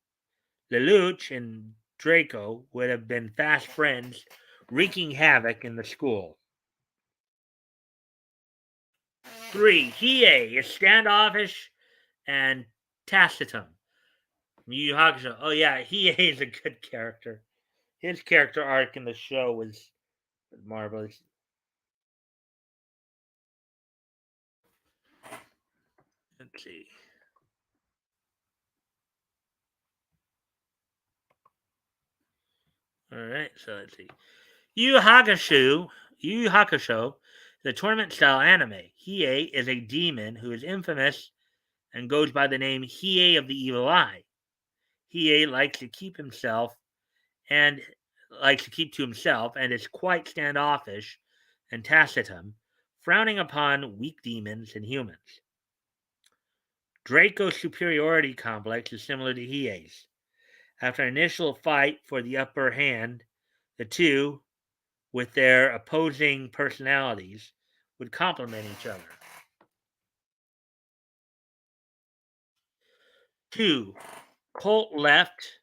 Lelouch and Draco would have been fast friends, wreaking havoc in the school. 3. Hiei is standoffish and taciturn. Yu Yu Hakusho. Oh yeah, Hiei is a good character. His character arc in the show was marvelous. Let's see. All right, so let's see. Yu Yu Hakusho, the tournament-style anime. Hiei is a demon who is infamous and goes by the name Hiei of the Evil Eye. Hiei likes to keep to himself and is quite standoffish and taciturn, frowning upon weak demons and humans. Draco's superiority complex is similar to Hiei's. After an initial fight for the upper hand, the two, with their opposing personalities, would complement each other. 2. Colt left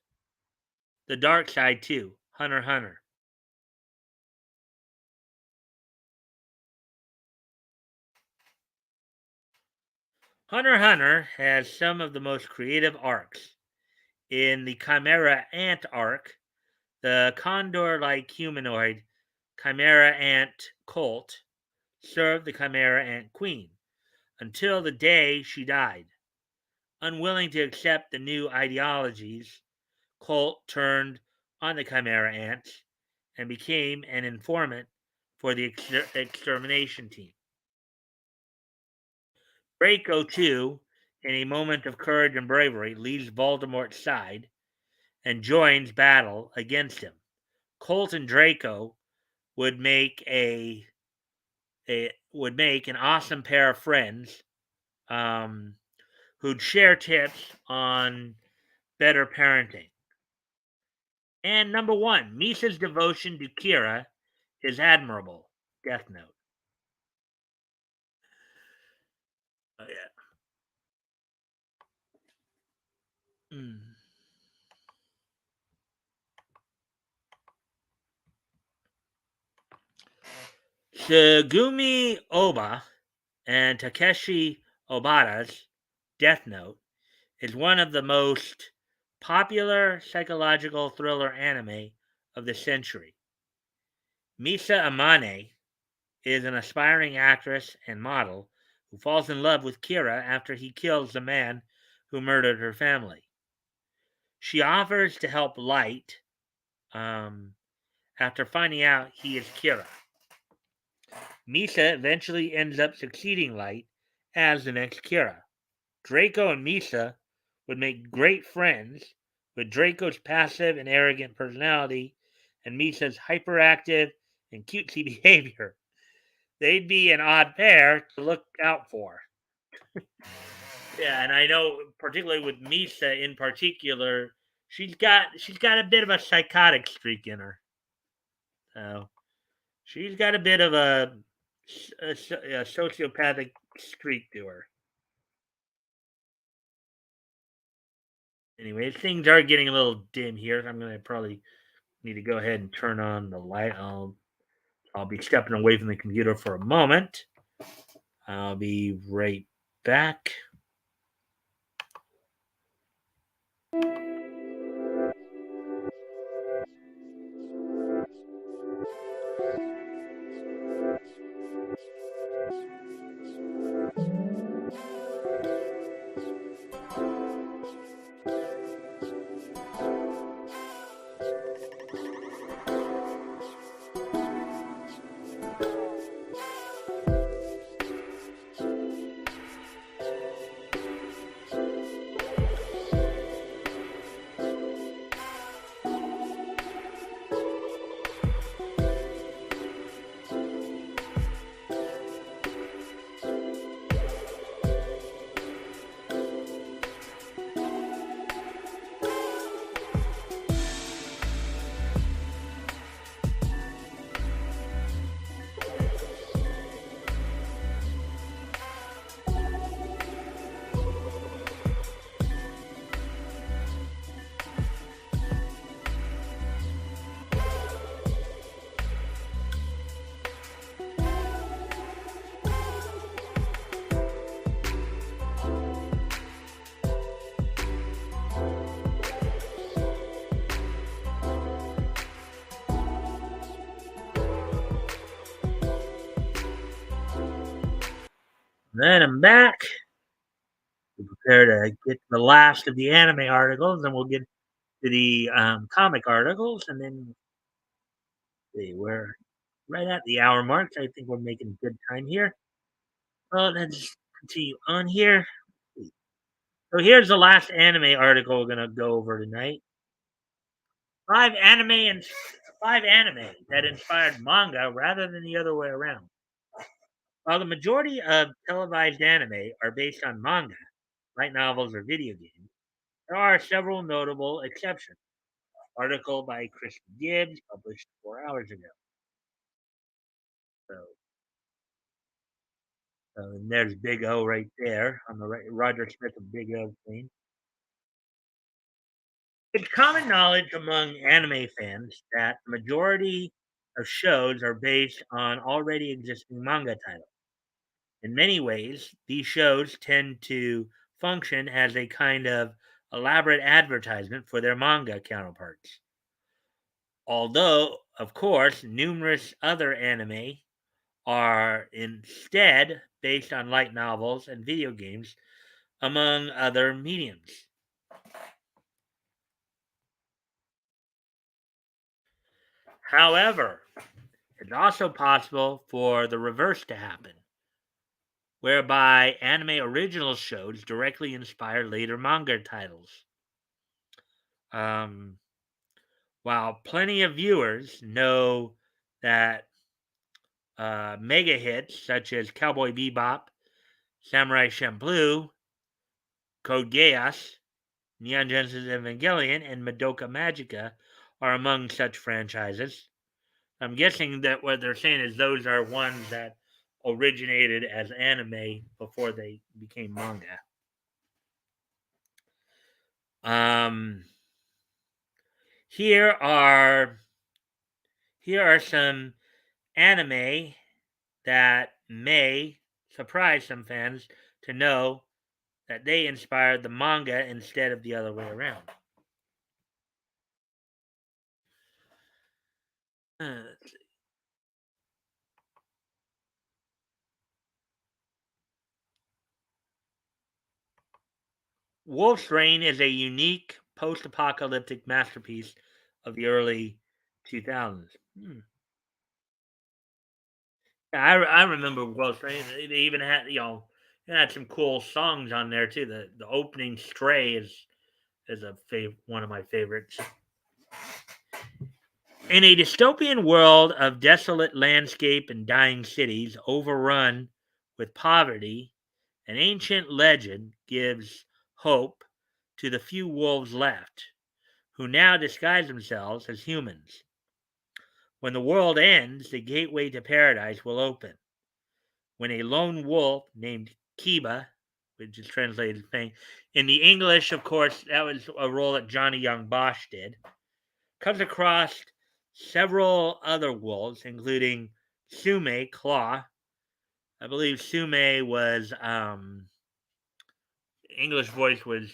the dark side too. Hunter x Hunter. Hunter x Hunter has some of the most creative arcs. In the Chimera Ant arc, the condor like humanoid Chimera Ant Colt served the Chimera Ant Queen until the day she died. Unwilling to accept the new ideologies, Colt turned on the Chimera Ants and became an informant for the extermination team. Draco, too, in a moment of courage and bravery, leaves Voldemort's side and joins battle against him. Colt and Draco would make an awesome pair of friends um, who'd share tips on better parenting. And number one, Misa's devotion to Kira is admirable. Death Note. Oh, yeah. Mm. Tsugumi Oba and Takeshi Obata's Death Note is one of the most popular psychological thriller anime of the century. Misa Amane is an aspiring actress and model who falls in love with Kira after he kills the man who murdered her family. She offers to help Light um, after finding out he is Kira. Misa eventually ends up succeeding Light as the next Kira. Draco and Misa would make great friends, with Draco's passive and arrogant personality and Misa's hyperactive and cutesy behavior. They'd be an odd pair to look out for. Yeah, and I know particularly with Misa in particular, she's got a bit of a psychotic streak in her. So she's got a bit of a sociopathic streak to her. Anyway, things are getting a little dim here. I'm gonna probably need to go ahead and turn on the light. I'll be stepping away from the computer for a moment. I'll be right back. Then I'm back. Prepare to get to the last of the anime articles, and we'll get to the comic articles, and then see, we're right at the hour mark. So I think we're making good time here. Well, let's continue on here. So here's the last anime article we're gonna go over tonight. Five anime and five anime that inspired manga rather than the other way around. While the majority of televised anime are based on manga, light novels, or video games, there are several notable exceptions. Article by Christian Gibbs, published 4 hours ago. So, and there's Big O right there on the right, Roger Smith and Big O thing. It's common knowledge among anime fans that the majority of shows are based on already existing manga titles. In many ways, these shows tend to function as a kind of elaborate advertisement for their manga counterparts. Although, of course, numerous other anime are instead based on light novels and video games, among other mediums. However, it's also possible for the reverse to happen, whereby anime original shows directly inspire later manga titles. Um, while plenty of viewers know that mega hits such as Cowboy Bebop, Samurai Champloo, Code Geass, Neon Genesis Evangelion, and Madoka Magica are among such franchises. I'm guessing that what they're saying is those are ones that originated as anime before they became manga. Um, here are here are some anime that may surprise some fans to know that they inspired the manga instead of the other way around. Let's see. Wolf's Rain is a unique post-apocalyptic masterpiece of the early 2000s. I remember Wolf's Rain. They even had it had some cool songs on there too. The opening Stray is one of my favorites. In a dystopian world of desolate landscape and dying cities overrun with poverty, an ancient legend gives hope to the few wolves left, who now disguise themselves as humans. When the world ends, the gateway to paradise will open. When a lone wolf named Kiba, which is translated as Fang, in the English, of course, that was a role that Johnny Young Bosch did, comes across several other wolves, including Sume Claw. I believe Sume was English voice was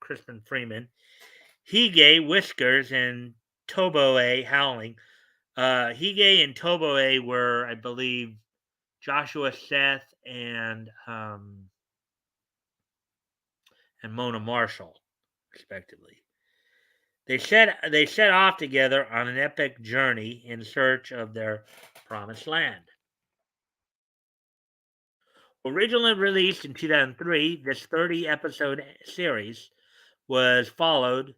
Crispin Freeman. Hige Whiskers and Toboe Howling. Hige and Toboe were, I believe, Joshua Seth and Mona Marshall, respectively. They set off together on an epic journey in search of their promised land. Originally released in 2003, this 30 episode series was followed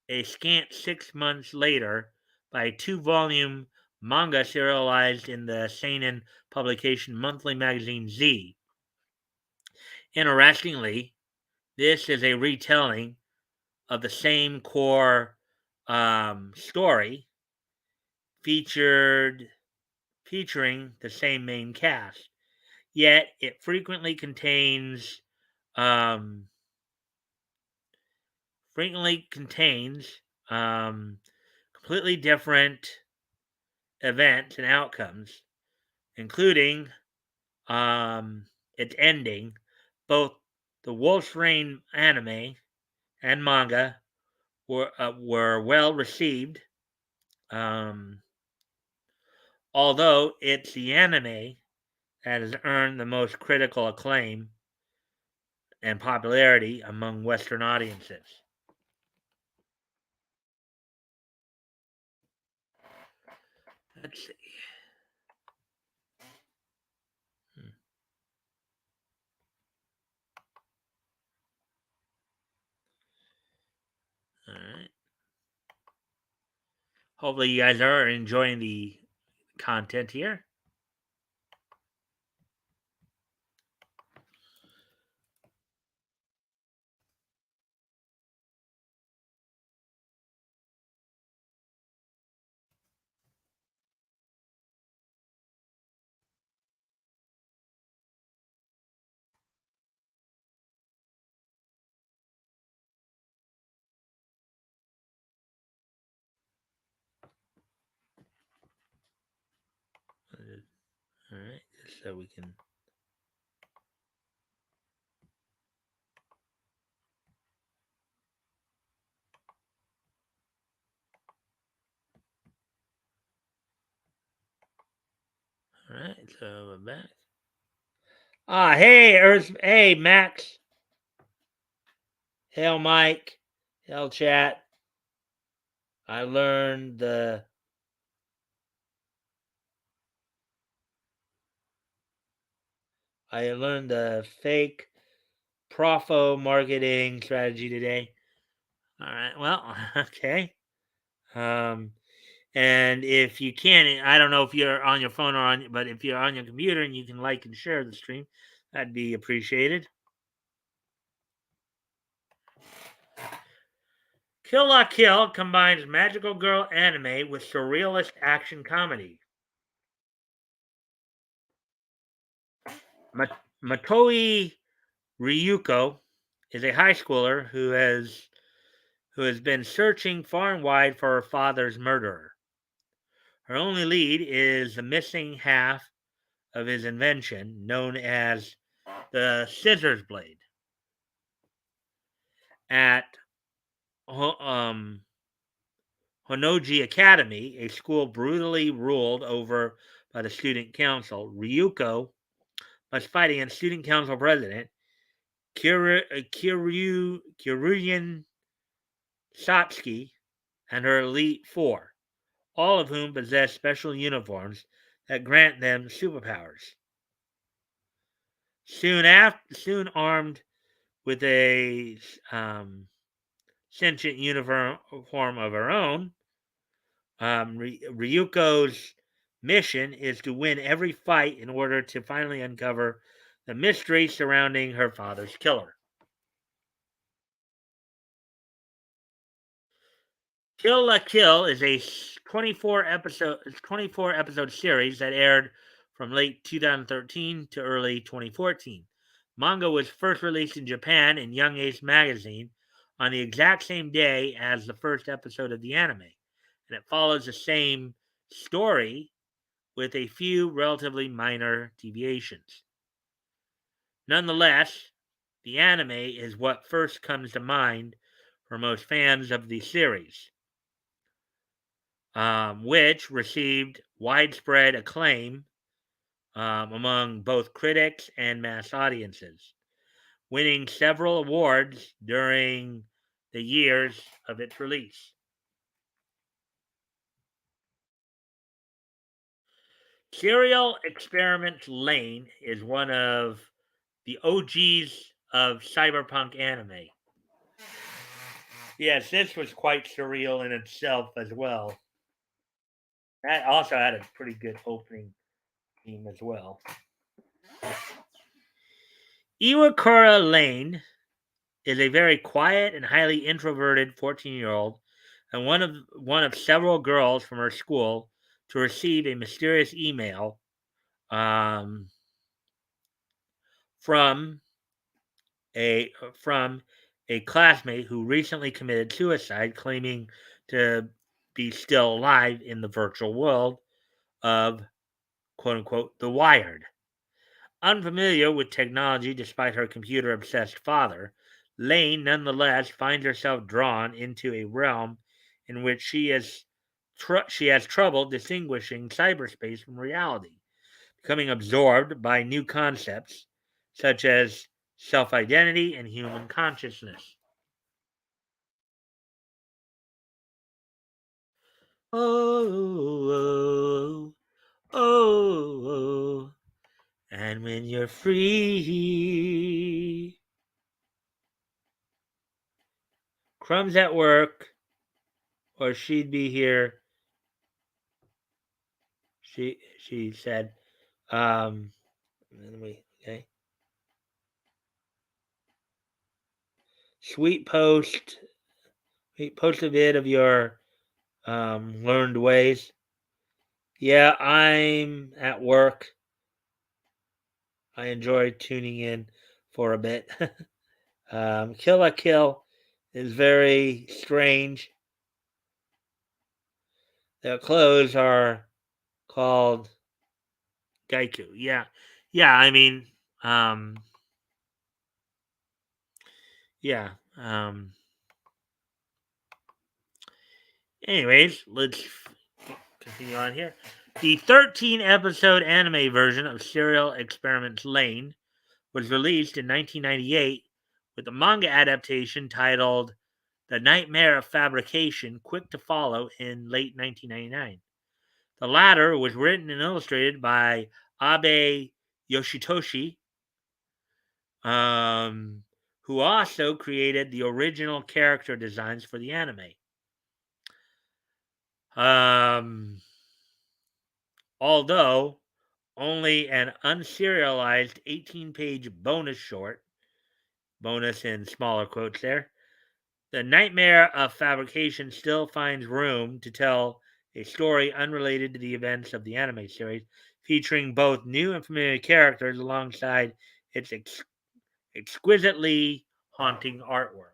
a scant 6 months later by a 2-volume manga serialized in the seinen publication monthly magazine Z. Interestingly, this is a retelling of the same core story featured featuring the same main cast. Yet it um, frequently contains completely different events and outcomes, including its ending. Both the Wolf's Rain anime and manga were well received, um, although it's the anime that has earned the most critical acclaim and popularity among Western audiences. Let's see. Hmm. All right. Hopefully, you guys are enjoying the content here. All right. so we can. All right, so we're back. Hey, hey, Max. Hail, Mike. Hail, chat. I learned the fake profo marketing strategy today. All right. Well, okay. And if you can, I don't know if you're on your phone but if you're on your computer and you can like and share the stream, that'd be appreciated. Kill La Kill combines magical girl anime with surrealist action comedy. Matoi Ryuko is a high schooler who has been searching far and wide for her father's murderer. Her only lead is the missing half of his invention, known as the scissors blade. At Honoji Academy, a school brutally ruled over by the student council, Ryuko must fight against student council president Kiruyan Satsuki and her elite four, all of whom possess special uniforms that grant them superpowers. Soon armed with a sentient uniform of her own, Ryuko's mission is to win every fight in order to finally uncover the mystery surrounding her father's killer. Kill La Kill is a 24 episode series that aired from late 2013 to early 2014. Manga was first released in Japan in Young Ace magazine on the exact same day as the first episode of the anime, and it follows the same story with a few relatively minor deviations. Nonetheless, the anime is what first comes to mind for most fans of the series, which received widespread acclaim among both critics and mass audiences, winning several awards during the years of its release. Serial Experiments Lane is one of the OGs of cyberpunk anime. Yes, this was quite surreal in itself as well. That also had a pretty good opening theme as well. Iwakura Lane is a very quiet and highly introverted 14-year-old and one of several girls from her school to receive a mysterious email from a classmate who recently committed suicide, claiming to be still alive in the virtual world of quote unquote the wired. Unfamiliar with technology despite her computer obsessed father, Lane nonetheless finds herself drawn into a realm in which she has trouble distinguishing cyberspace from reality, becoming absorbed by new concepts such as self identity and human consciousness. Oh, oh, oh, oh. And when you're free, Crumb's at work, or she'd be here. She said, okay. Sweet post a bit of your learned ways. Yeah, I'm at work. I enjoy tuning in for a bit. Kill La Kill is very strange. Their clothes are called Gaiku. Yeah. Yeah, I mean, um, yeah. Anyways, let's continue on here. The 13 episode anime version of Serial Experiments Lane was released in 1998 with a manga adaptation titled The Nightmare of Fabrication, quick to follow in late 1999. The latter was written and illustrated by Abe Yoshitoshi, who also created the original character designs for the anime. Although only an unserialized 18-page bonus short, bonus in smaller quotes there, the Nightmare of Fabrication still finds room to tell a story unrelated to the events of the anime series, featuring both new and familiar characters alongside its exquisitely haunting artwork.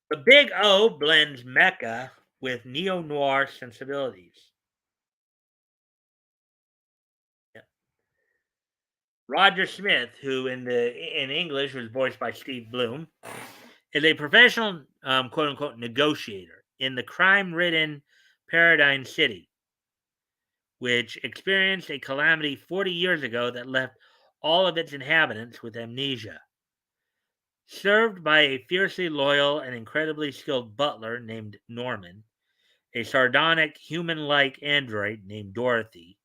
The Big O blends mecha with neo-noir sensibilities. Yeah. Roger Smith, who in English was voiced by Steve Bloom, is a professional quote unquote negotiator in the crime-ridden Paradigm City, which experienced a calamity 40 years ago that left all of its inhabitants with amnesia. Served by a fiercely loyal and incredibly skilled butler named Norman, a sardonic human-like android named Dorothy,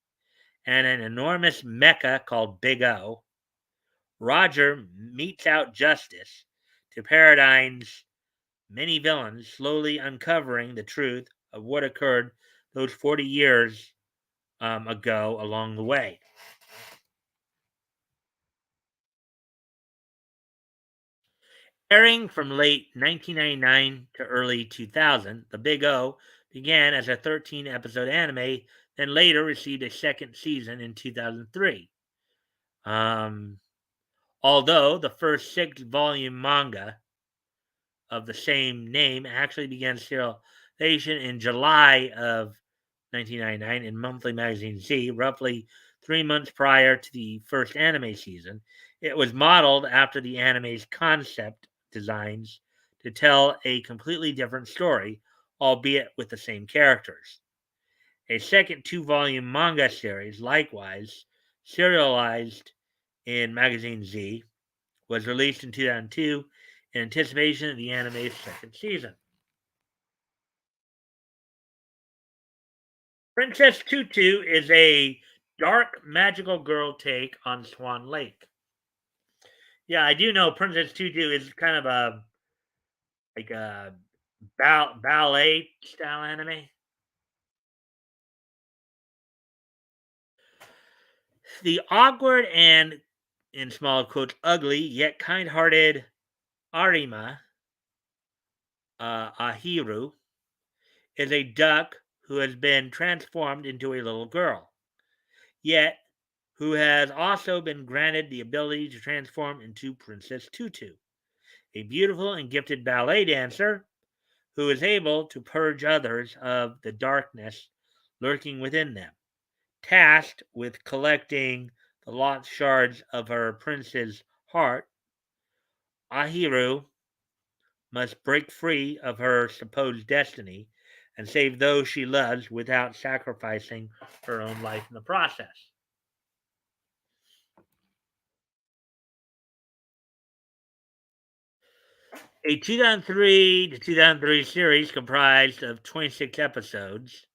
and an enormous mecha called Big O, Roger metes out justice to Paradigm's many villains, slowly uncovering the truth of what occurred those 40 years ago along the way. Airing from late 1999 to early 2000, The Big O began as a 13 episode anime, then later received a second season in 2003. Although the first 6-volume manga of the same name actually began serialization in July of 1999 in Monthly Magazine Z, roughly 3 months prior to the first anime season. It was modeled after the anime's concept designs to tell a completely different story, albeit with the same characters. A second 2-volume manga series, likewise serialized in Magazine Z, was released in 2002 in anticipation of the anime's second season. Princess Tutu is a dark magical girl take on Swan Lake. Yeah, I do know Princess Tutu is kind of a ballet style anime. The awkward and, in small quotes, ugly yet kind-hearted Arima Ahiru is a duck who has been transformed into a little girl, yet who has also been granted the ability to transform into Princess Tutu, a beautiful and gifted ballet dancer who is able to purge others of the darkness lurking within them. Tasked with collecting the lost shards of her prince's heart, Ahiru must break free of her supposed destiny and save those she loves without sacrificing her own life in the process. A 2003 to 2003 series comprised of 26 episodes.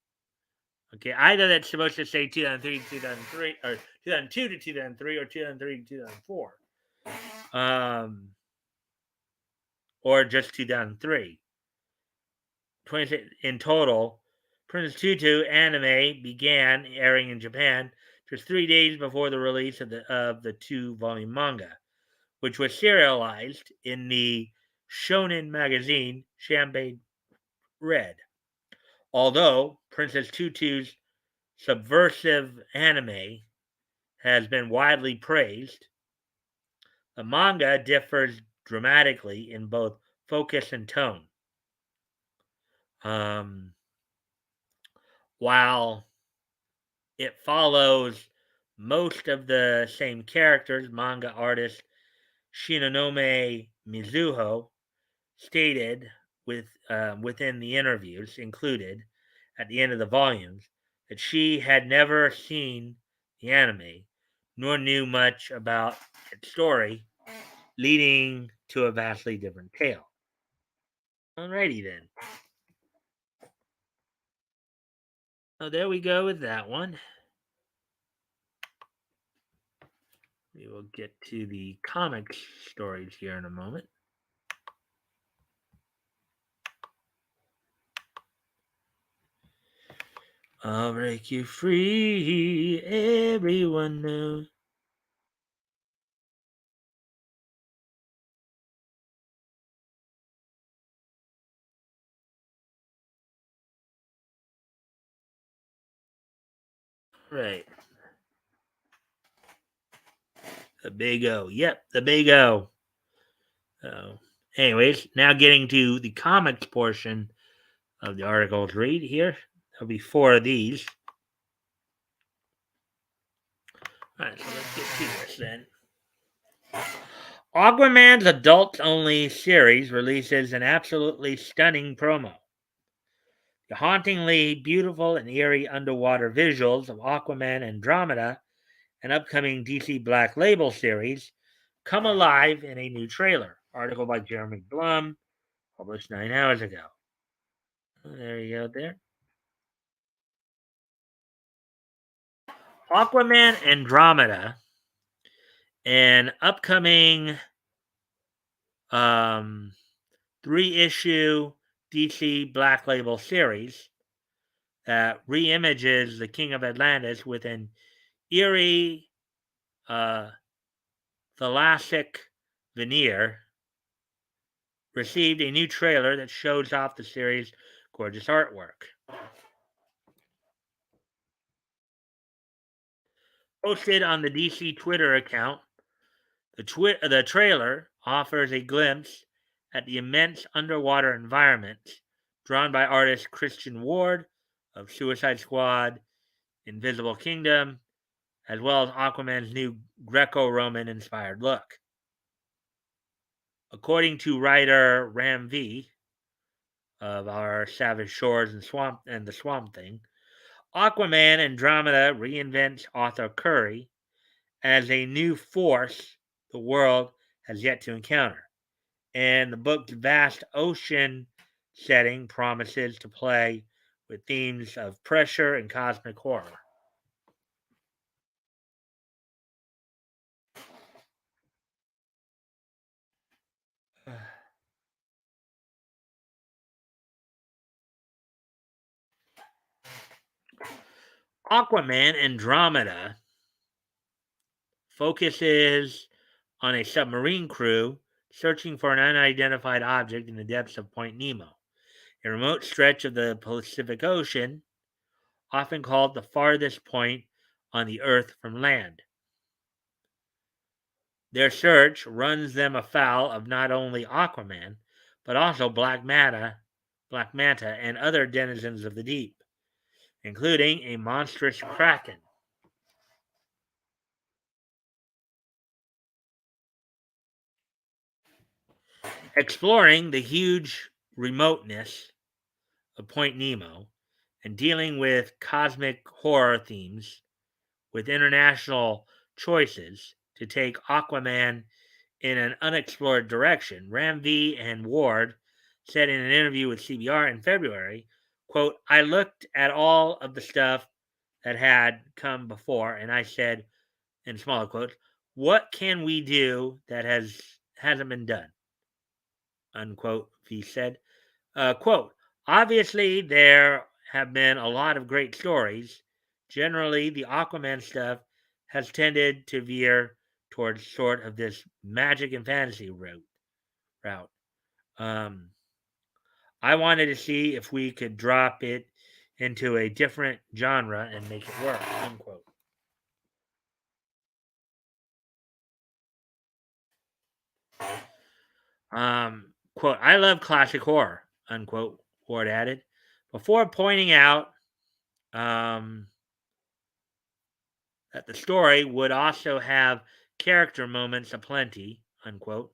Okay, either that's supposed to say 2003 to 2003, or 2002 to 2003, or 2003 to 2004, or just 2003. 26 in total. Princess Tutu anime began airing in Japan just 3 days before the release of the 2-volume manga, which was serialized in the shonen magazine Champagne Red. Although Princess Tutu's subversive anime has been widely praised, the manga differs dramatically in both focus and tone. Um, while it follows most of the same characters, manga artist Shinonome Mizuho stated within the interviews included at the end of the volumes that she had never seen the anime nor knew much about its story, leading to a vastly different tale. Alrighty then. So there we go with that one. We will get to the comic stories here in a moment. I'll break you free, everyone knows. Right. The big O. Yep, the big O. So, anyways, now getting to the comics portion of the articles read here. There'll be 4 of these. Alright, so let's get to this then. Aquaman's adults only series releases an absolutely stunning promo. The hauntingly beautiful and eerie underwater visuals of Aquaman Andromeda, an upcoming DC Black Label series, come alive in a new trailer. Article by Jeremy Blum, published 9 hours ago. There you go there. Aquaman Andromeda, an upcoming 3-issue DC Black Label series that reimages the King of Atlantis with an eerie thalassic veneer, received a new trailer that shows off the series' gorgeous artwork. Posted on the DC Twitter account, the trailer offers a glimpse at the immense underwater environment drawn by artist Christian Ward of Suicide Squad, Invisible Kingdom, as well as Aquaman's new Greco-Roman inspired look. According to writer Ram V of our Savage Shores and the Swamp Thing, Aquaman Andromeda reinvents Arthur Curry as a new force the world has yet to encounter, and the book's vast ocean setting promises to play with themes of pressure and cosmic horror. Aquaman Andromeda focuses on a submarine crew searching for an unidentified object in the depths of Point Nemo, a remote stretch of the Pacific Ocean, often called the farthest point on the Earth from land. Their search runs them afoul of not only Aquaman, but also Black Manta, and other denizens of the deep, including a monstrous kraken. Exploring the huge remoteness of Point Nemo and dealing with cosmic horror themes with international choices to take Aquaman in an unexplored direction, Ram V and Ward said in an interview with CBR in February, quote, I looked at all of the stuff that had come before and I said, in smaller quotes, what can we do that hasn't been done? Unquote, V said. Quote, obviously there have been a lot of great stories. Generally, the Aquaman stuff has tended to veer towards sort of this magic and fantasy route. I wanted to see if we could drop it into a different genre and make it work. Unquote. Quote, I love classic horror, unquote, Ward added, before pointing out that the story would also have character moments aplenty, unquote.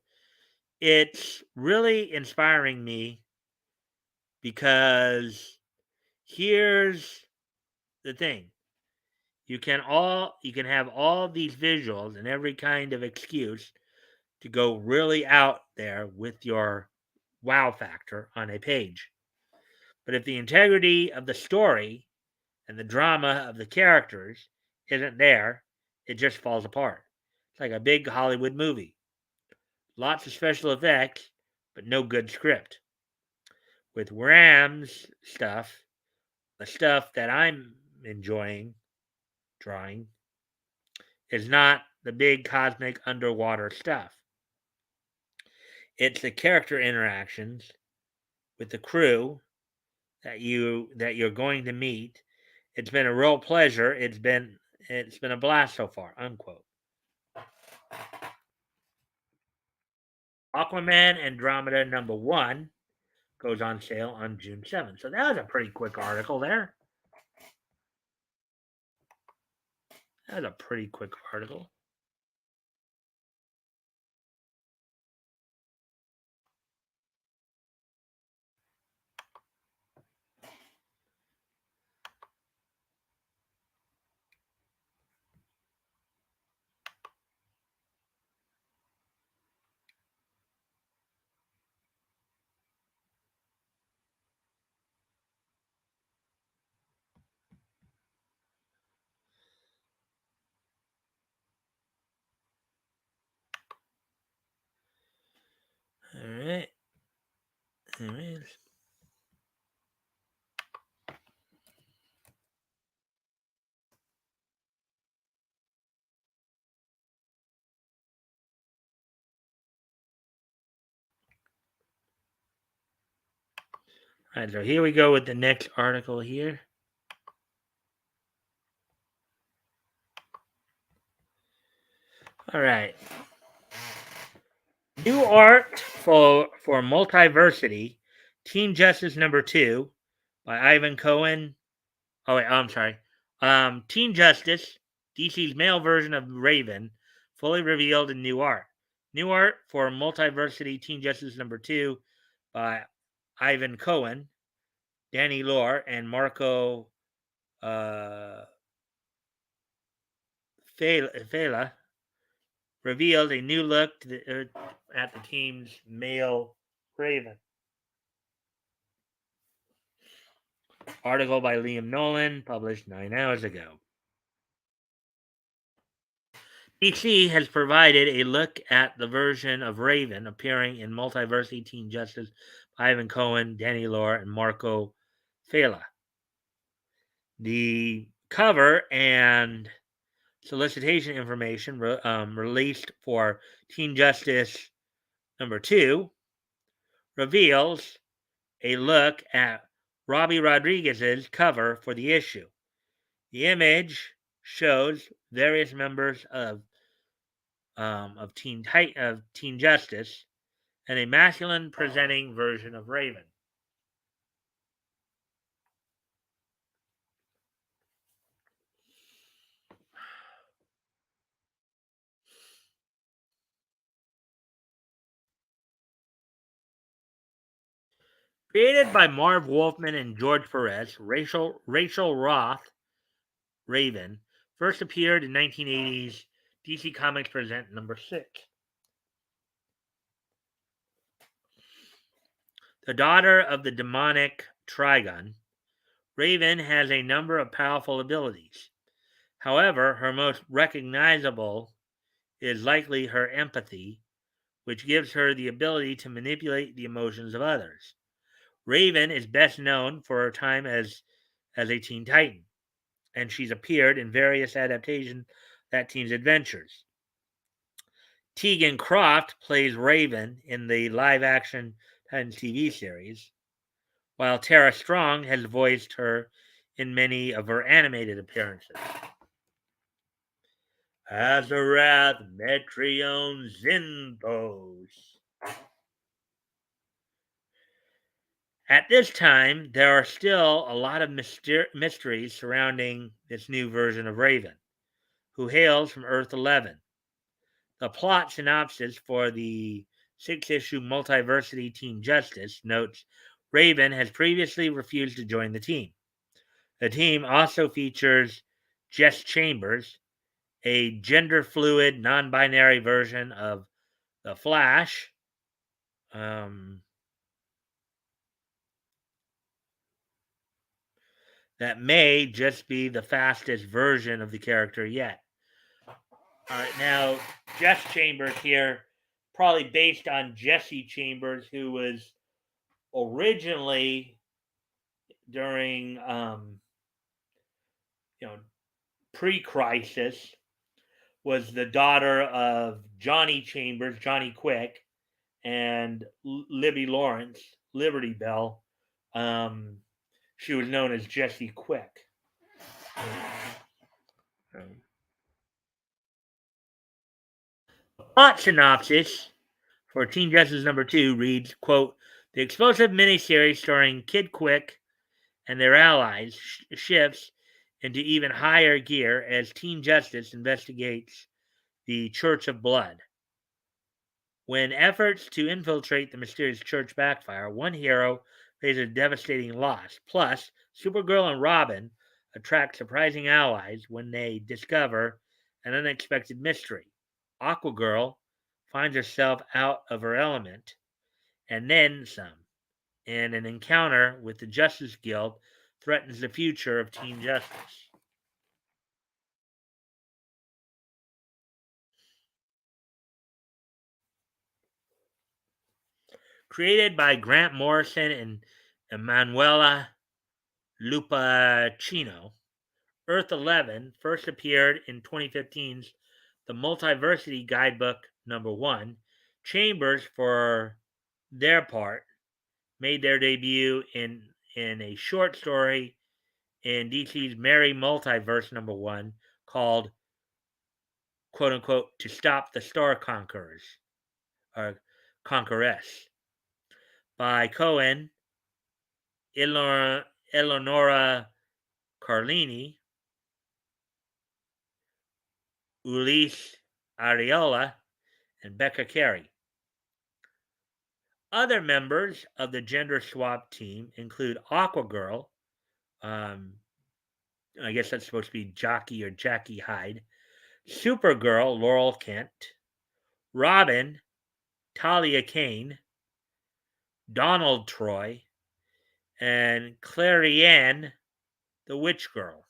It's really inspiring me because here's the thing. You can have all these visuals and every kind of excuse to go really out there with your wow factor on a page. But if the integrity of the story and the drama of the characters isn't there, it just falls apart. It's like a big Hollywood movie. Lots of special effects, but no good script. With Ram's stuff, the stuff that I'm enjoying drawing is not the big cosmic underwater stuff. It's the character interactions with the crew that you're going to meet. It's been a real pleasure. It's been a blast so far. Unquote. Aquaman Andromeda #1 goes on sale on June 7th. So that was a pretty quick article there. That was a pretty quick article. All right. Anyways. All right, so here we go with the next article here. All right. New art for Multiversity, Teen Justice #2 by Ivan Cohen. Oh wait, I'm sorry. Teen Justice, DC's male version of Raven, fully revealed in new art. New art for Multiversity Teen Justice #2 by Ivan Cohen, Danny Lore, and Marco Fela revealed a new look at the team's male Raven. Article by Liam Nolan, published 9 hours ago. DC has provided a look at the version of Raven appearing in Multiversity Teen Justice by Ivan Cohen, Danny Lore, and Marco Fela. The cover and solicitation information released for Teen Justice #2 reveals a look at Robbie Rodriguez's cover for the issue. The image shows various members of Teen Justice and a masculine presenting version of Raven. Created by Marv Wolfman and George Perez, Rachel Roth Raven first appeared in 1980's DC Comics Present #6. The daughter of the demonic Trigon, Raven has a number of powerful abilities. However, her most recognizable is likely her empathy, which gives her the ability to manipulate the emotions of others. Raven is best known for her time as a Teen Titan, and she's appeared in various adaptations of that team's adventures. Tegan Croft plays Raven in the live-action Titans TV series, while Tara Strong has voiced her in many of her animated appearances. Azarath Metrion Zinthos. At this time, there are still a lot of mysteries surrounding this new version of Raven, who hails from Earth 11. The plot synopsis for the 6-issue Multiversity Team Justice notes Raven has previously refused to join the team. The team also features Jess Chambers, a gender fluid, non binary version of the Flash. That may just be the fastest version of the character yet. All right, now Jess Chambers here, probably based on Jesse Chambers, who was originally during pre-crisis, was the daughter of Johnny Chambers, Johnny Quick, and Libby Lawrence, Liberty Bell. She was known as Jessie Quick. Plot synopsis for Teen Justice number 2 reads, quote, the explosive miniseries starring Kid Quick and their allies shifts into even higher gear as Teen Justice investigates the Church of Blood. When efforts to infiltrate the mysterious church backfire, one hero faces devastating loss. Plus, Supergirl and Robin attract surprising allies when they discover an unexpected mystery. Aquagirl finds herself out of her element, and then some, and an encounter with the Justice Guild threatens the future of Team Justice. Created by Grant Morrison and Emanuela Lupacchino, Earth 11 first appeared in 2015's The Multiversity Guidebook number 1. Chambers, for their part, made their debut in a short story in DC's Merry Multiverse number 1 called, quote unquote, To Stop the Star Conquerors, or Conqueress, by Cohen, Eleonora Carlini, Ulisse Ariola, and Becca Carey. Other members of the gender swap team include Aquagirl, I guess that's supposed to be Jockey or Jackie Hyde, Supergirl, Laurel Kent, Robin, Talia Kane, Donald Troy, and Clarianne, the Witch Girl.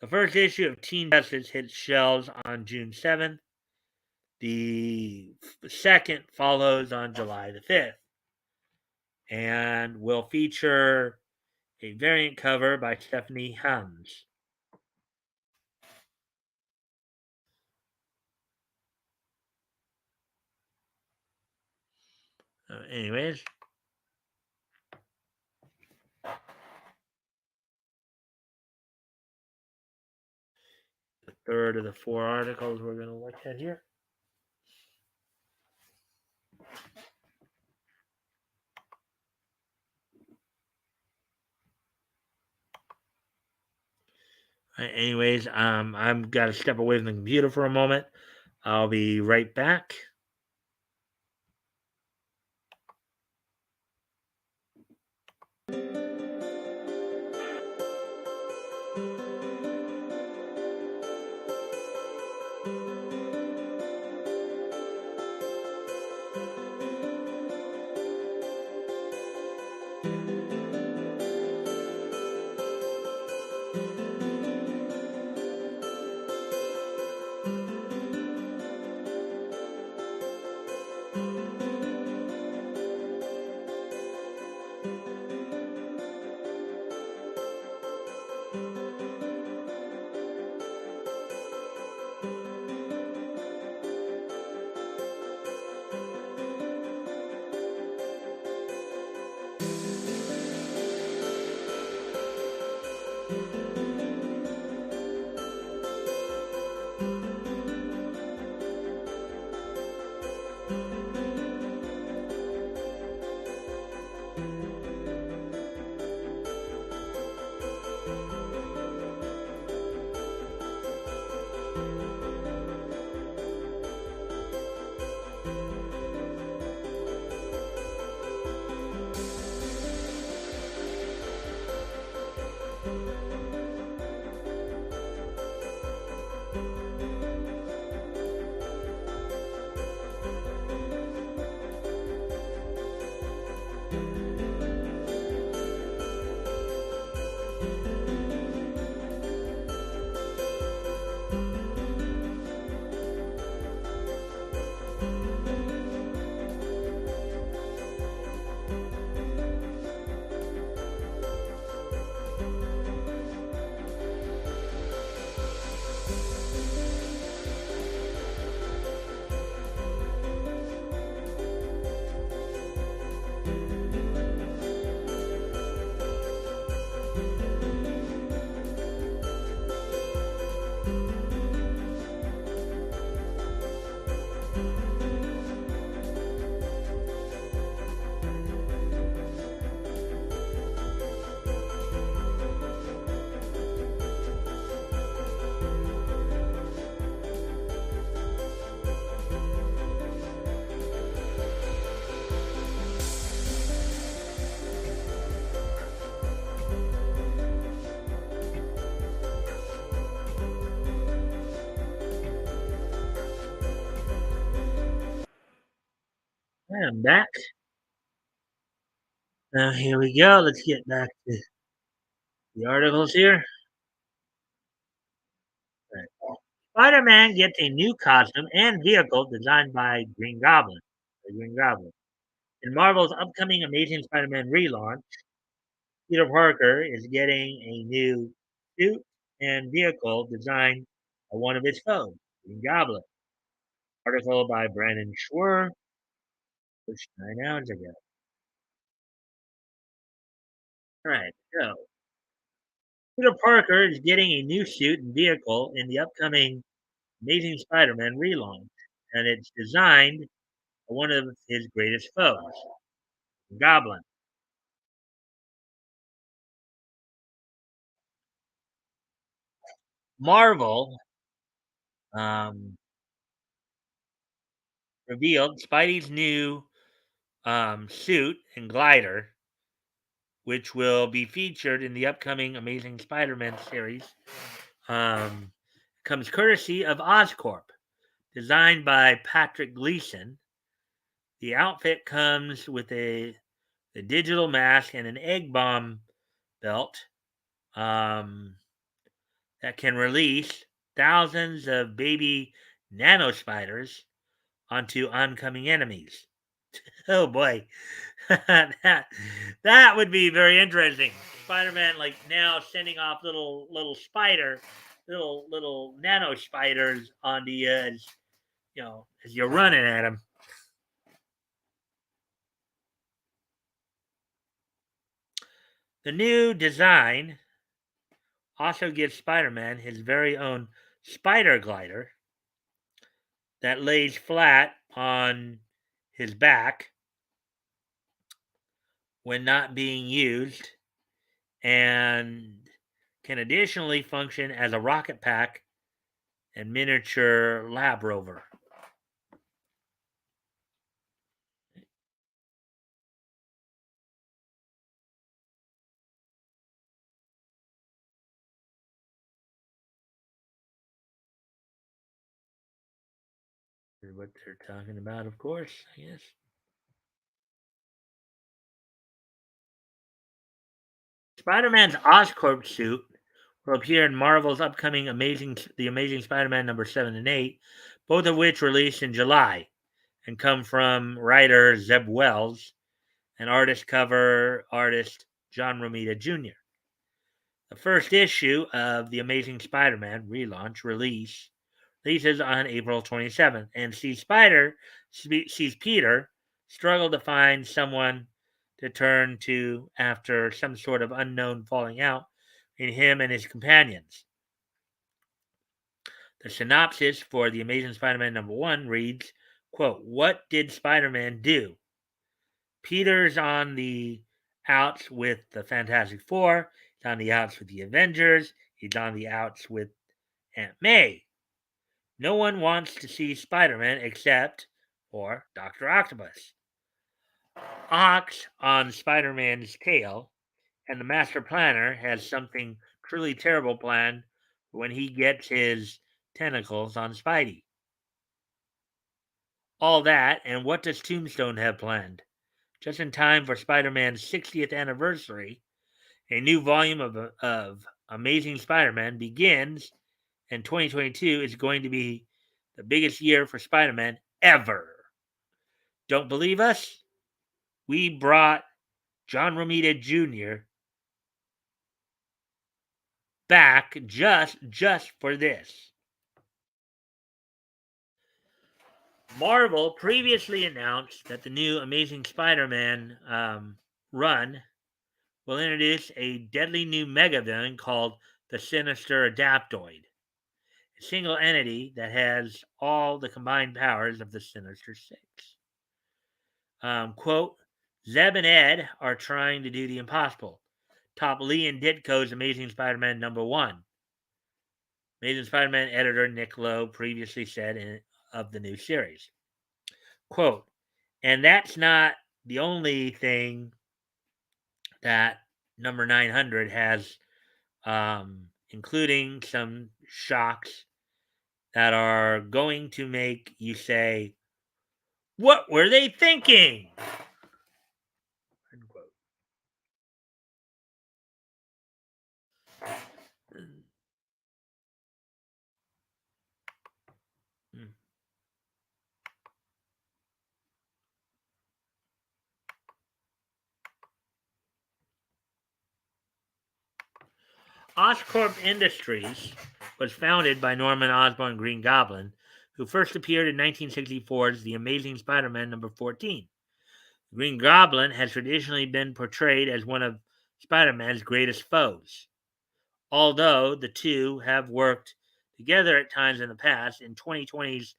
The first issue of Teen Justice hit shelves on June 7th. The second follows on July the 5th and will feature a variant cover by Stephanie Hams. Anyways, the third of the 4 articles we're going to look at here. Anyways, I've got to step away from the computer for a moment. I'll be right back. I'm back. Now here we go. Let's get back to the articles here. Right. Spider-Man gets a new costume and vehicle designed by Green Goblin. The Green Goblin. In Marvel's upcoming Amazing Spider-Man relaunch, Peter Parker is getting a new suit and vehicle designed by one of his foes, Green Goblin. Article by Brandon Schwer, published 9 hours ago. All right, so Peter Parker is getting a new suit and vehicle in the upcoming Amazing Spider-Man relaunch, and it's designed by one of his greatest foes, Goblin. Marvel um, revealed Spidey's new suit and glider, which will be featured in the upcoming Amazing Spider-Man series. Um, comes courtesy of Oscorp, designed by Patrick Gleason. The outfit comes with a digital mask and an egg bomb belt that can release thousands of baby nano spiders onto oncoming enemies. Oh boy, that would be very interesting. Spider-Man, like now, sending off little nano spiders on the as you're running at them. The new design also gives Spider-Man his very own spider glider that lays flat on his back when not being used and can additionally function as a rocket pack and miniature lab rover. What they're talking about, of course, I guess. Spider-Man's Oscorp suit will appear in Marvel's upcoming The Amazing Spider-Man number 7 and 8, both of which released in July and come from writer Zeb Wells and cover artist John Romita Jr. The first issue of The Amazing Spider-Man relaunch releases on April 27th, and sees Peter struggle to find someone to turn to after some sort of unknown falling out in him and his companions. The synopsis for The Amazing Spider-Man number 1 reads, quote, "What did Spider-Man do? Peter's on the outs with the Fantastic Four. He's on the outs with the Avengers. He's on the outs with Aunt May. No one wants to see Spider-Man except for Dr. Octopus. Ox on Spider-Man's tail, and the Master Planner has something truly terrible planned when he gets his tentacles on Spidey. All that, and what does Tombstone have planned? Just in time for Spider-Man's 60th anniversary, a new volume of Amazing Spider-Man begins, and 2022 is going to be the biggest year for Spider-Man ever. Don't believe us? We brought John Romita Jr. back just for this. Marvel previously announced that the new Amazing Spider-Man run will introduce a deadly new mega villain called the Sinister Adaptoid, a single entity that has all the combined powers of the Sinister Six. Quote, Zeb and Ed are trying to do the impossible. Top Lee and Ditko's Amazing Spider-Man number 1. Amazing Spider-Man editor Nick Lowe previously said of the new series. Quote, and that's not the only thing that number 900 has, including some shocks that are going to make you say, What were they thinking? Unquote. Oscorp Industries was founded by Norman Osborn Green Goblin, who first appeared in 1964's The Amazing Spider-Man number 14. Green Goblin has traditionally been portrayed as one of Spider-Man's greatest foes. Although the two have worked together at times in the past, in 2020's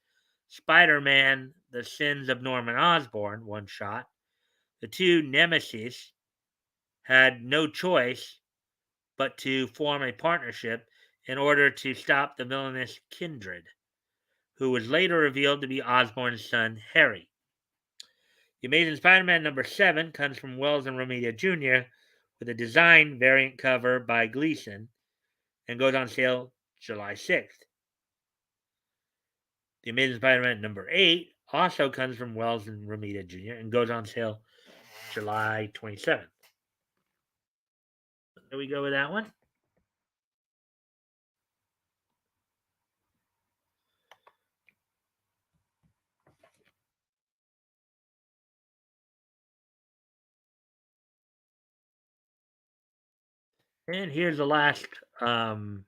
Spider-Man: The Sins of Norman Osborn one shot, the two nemesis had no choice but to form a partnership in order to stop the villainous Kindred, who was later revealed to be Osborn's son, Harry. The Amazing Spider-Man number 7 comes from Wells and Romita Jr. with a design variant cover by Gleason and goes on sale July 6th. The Amazing Spider-Man number 8 also comes from Wells and Romita Jr. and goes on sale July 27th. There we go with that one. And here's the last last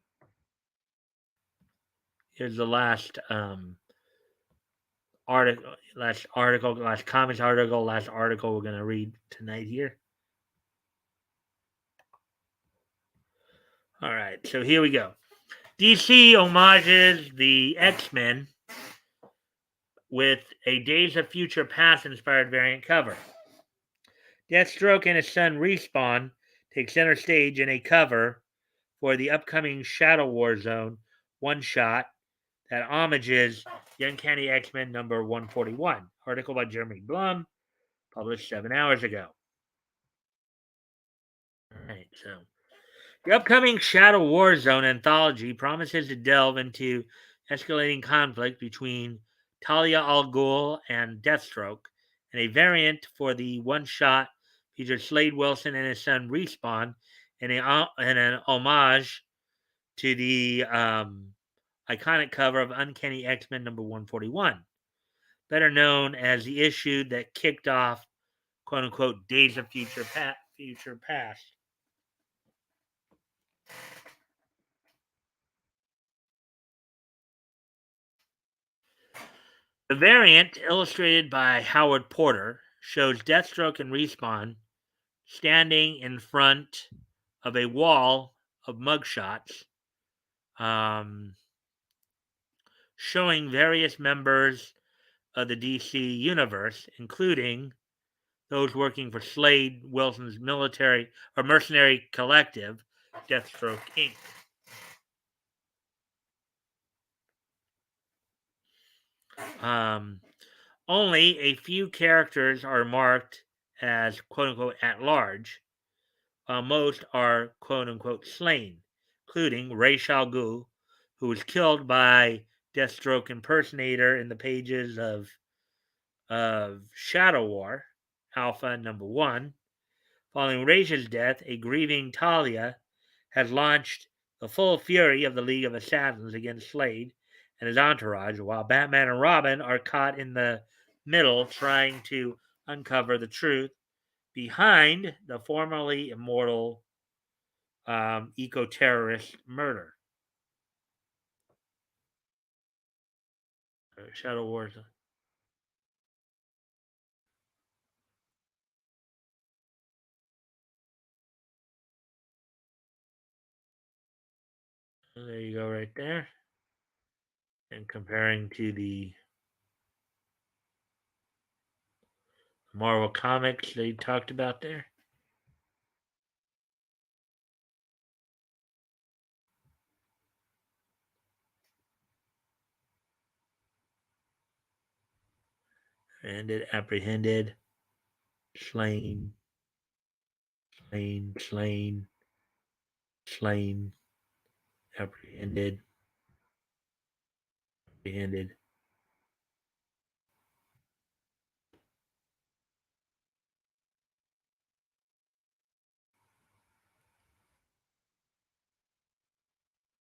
comics article, last article we're going to read tonight here. All right, so here we go. DC homages the X-Men with a Days of Future Past inspired variant cover. Deathstroke and his son Respawn take center stage in a cover for the upcoming Shadow War Zone one-shot that homages the Uncanny X-Men number 141. Article by Jeremy Blum, published 7 hours ago. All right, so the upcoming Shadow War Zone anthology promises to delve into escalating conflict between Talia al Ghul and Deathstroke, and a variant for the one-shot features Slade Wilson and his son Respawn in an homage to the iconic cover of Uncanny X-Men number 141, better known as the issue that kicked off quote-unquote Days of Future Past. The variant, illustrated by Howard Porter, shows Deathstroke and Respawn standing in front of a wall of mugshots, showing various members of the DC universe, including those working for Slade Wilson's mercenary collective, Deathstroke Inc. Only a few characters are marked as quote unquote at large, while most are quote unquote slain, including Ra's al Ghul, who was killed by Deathstroke impersonator in the pages of Shadow War, Alpha number 1. Following Ra's death, a grieving Talia has launched the full fury of the League of Assassins against Slade and his entourage, while Batman and Robin are caught in the middle trying to uncover the truth behind the formerly immortal eco-terrorist murder. Shadow Wars. There you go, right there. And comparing to the Marvel comics they talked about there. Ended, apprehended, slain, slain, apprehended, apprehended.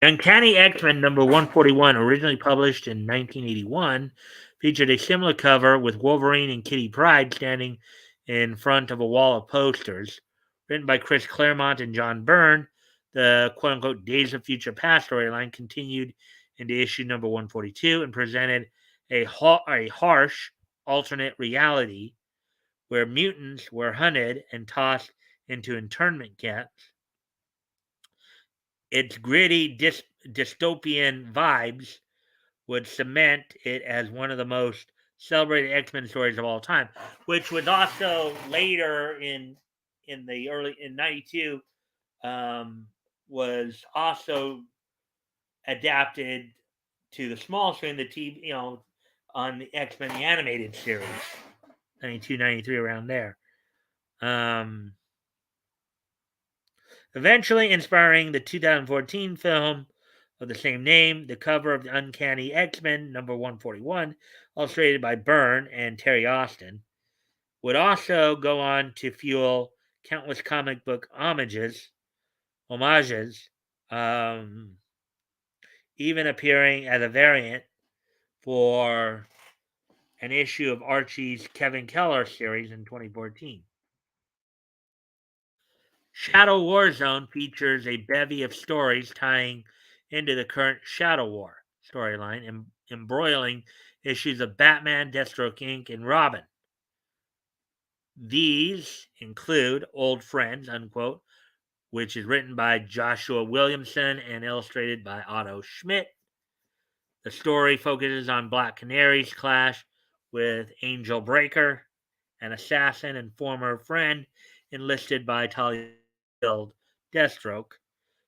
Uncanny X-Men number 141, originally published in 1981, featured a similar cover with Wolverine and Kitty Pryde standing in front of a wall of posters. Written by Chris Claremont and John Byrne, the quote-unquote Days of Future Past storyline continued into issue number 142 and presented a harsh alternate reality where mutants were hunted and tossed into internment camps. Its gritty dystopian vibes would cement it as one of the most celebrated X-Men stories of all time, which was also later in the early in '92 was also adapted to the small screen, the TV, on the X-Men the animated series, 92, 93, around there. Eventually inspiring the 2014 film of the same name, the cover of the Uncanny X-Men number 141, illustrated by Byrne and Terry Austin, would also go on to fuel countless comic book homages, even appearing as a variant for an issue of Archie's Kevin Keller series in 2014. Shadow War Zone features a bevy of stories tying into the current Shadow War storyline, embroiling issues of Batman, Deathstroke Inc., and Robin. These include Old Friends, unquote, which is written by Joshua Williamson and illustrated by Otto Schmidt. The story focuses on Black Canary's clash with Angel Breaker, an assassin and former friend enlisted by Talia Deathstroke.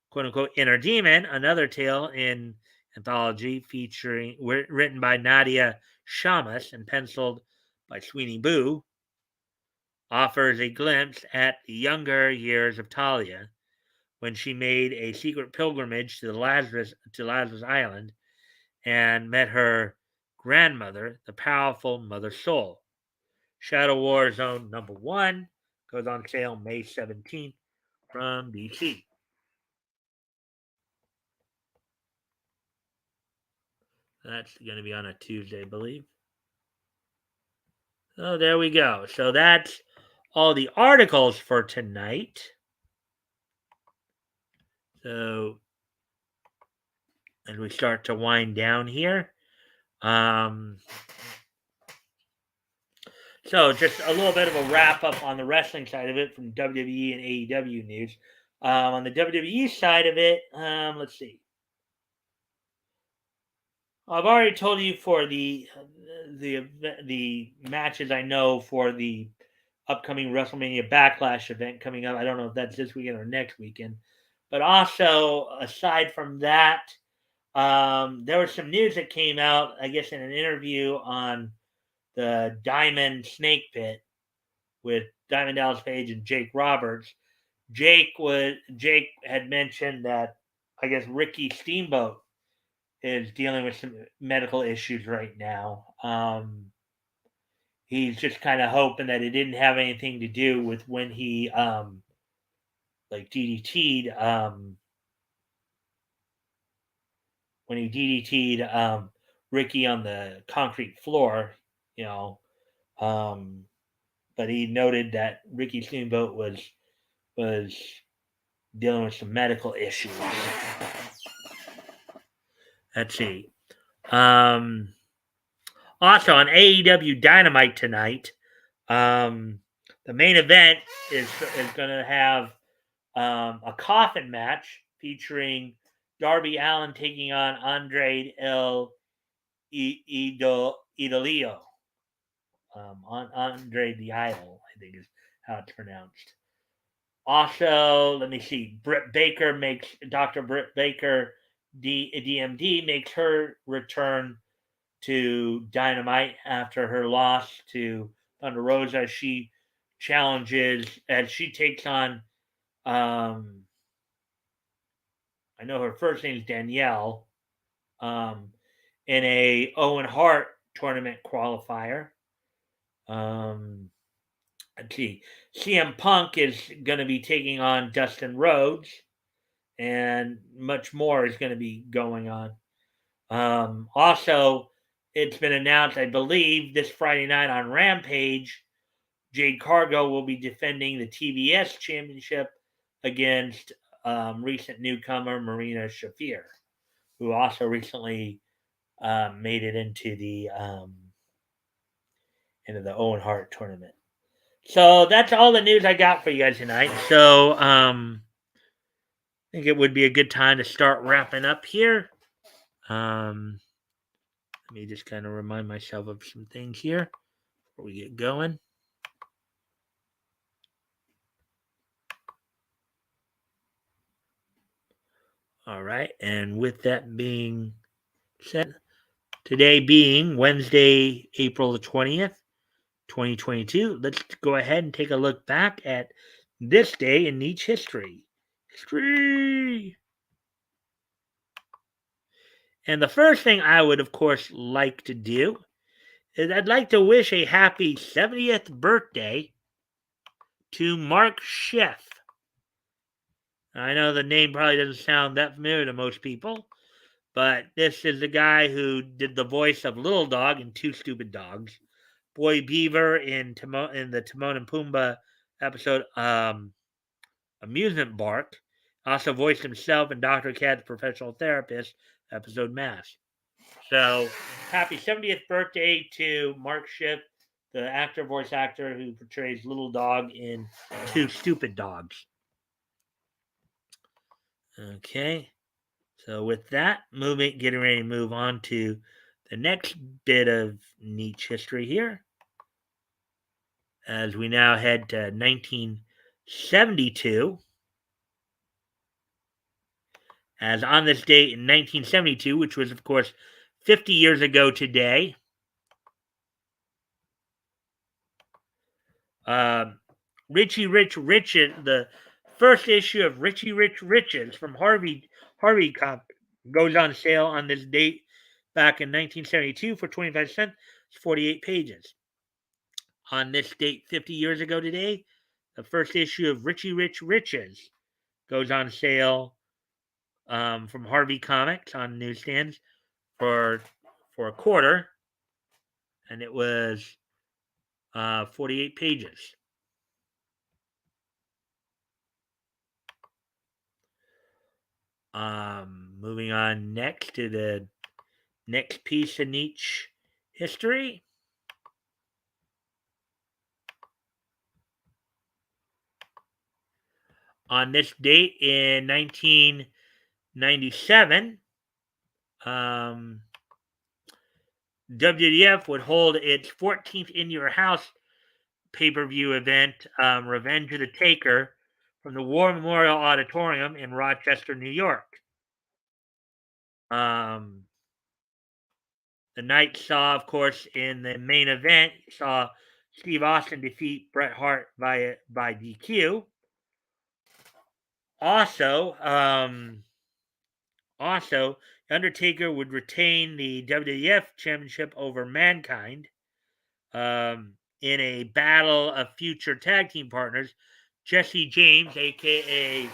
Quote unquote Inner Demon, another tale in anthology featuring written by Nadia Shamas and penciled by Sweeney Boo, offers a glimpse at the younger years of Talia when she made a secret pilgrimage to Lazarus Island and met her grandmother, the powerful Mother Soul. Shadow War Zone number 1 goes on sale May 17th from DC. That's going to be on a Tuesday, I believe. Oh, there we go. So that's all the articles for tonight. So, as we start to wind down here. So, just a little bit of a wrap up on the wrestling side of it from WWE and AEW news. On the WWE side of it, let's see. I've already told you for the matches I know for the upcoming WrestleMania Backlash event coming up. I don't know if that's this weekend or next weekend. But also, aside from that, there was some news that came out, I guess, in an interview on the Diamond Snake Pit with Diamond Dallas Page and Jake Roberts. Jake had mentioned that, I guess, Ricky Steamboat is dealing with some medical issues right now. He's just kind of hoping that it didn't have anything to do with when he DDT'd when he DDT'd Ricky on the concrete floor, but he noted that Ricky Steamboat was dealing with some medical issues. Let's see. Also on AEW Dynamite tonight, the main event is going to have a coffin match featuring Darby Allin taking on Andre El Idolio. Andre the Idol, I think is how it's pronounced. Also, let me see. Dr. Britt Baker, DMD, makes her return to Dynamite after her loss to Thunder Rosa. She challenges, as she takes on, I know her first name is Danielle, in a Owen Hart tournament qualifier. Let's see. CM Punk is going to be taking on Dustin Rhodes and much more is going to be going on. Also, it's been announced, I believe, this Friday night on Rampage, Jade Cargill will be defending the TBS championship against recent newcomer Marina Shafir, who also recently made it into the Owen Hart tournament. So that's all the news I got for you guys tonight. So I think it would be a good time to start wrapping up here. Let me just kind of remind myself of some things here before we get going. All right, and with that being said, today being Wednesday, April the 20th, 2022, let's go ahead and take a look back at this day in Nietzsche history. And the first thing I would, of course, like to do is I'd like to wish a happy 70th birthday to Mark Schiff. I know the name probably doesn't sound that familiar to most people, but this is the guy who did the voice of Little Dog in Two Stupid Dogs, Boy Beaver in the Timon and Pumbaa episode Amusement Park, also voiced himself in Dr. Kat's Professional Therapist episode Mask. So, happy 70th birthday to Mark Schiff, the voice actor who portrays Little Dog in Two Stupid Dogs. Okay, so with that, getting ready to move on to the next bit of Nietzsche history here, as we now head to 1972. As on this date in 1972, which was, of course, 50 years ago today, Richie Rich Riches, the first issue of Richie Rich Riches from Harvey goes on sale on this date back in 1972 for 25 cents. It's 48 pages. On this date 50 years ago today, the first issue of Richie Rich Riches goes on sale from Harvey Comics on newsstands for a quarter, and it was 48 pages. Moving on next to the next piece of Nietzsche history. On this date in 1997, WWF would hold its 14th In Your House pay-per-view event, Revenge of the Taker, from the War Memorial Auditorium in Rochester, New York. The night saw, of course, in the main event, saw Steve Austin defeat Bret Hart by DQ. Also, Undertaker would retain the WWF Championship over Mankind in a battle of future tag team partners. Jesse James, a.k.a.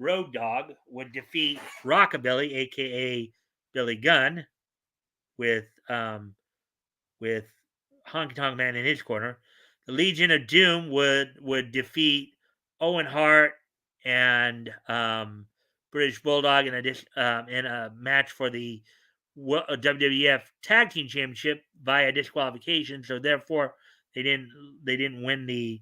Road Dogg, would defeat Rockabilly, a.k.a. Billy Gunn, with Honky Tonk Man in his corner. The Legion of Doom would defeat Owen Hart and British Bulldog in a match for the WWF Tag Team Championship via disqualification. So therefore, they didn't win the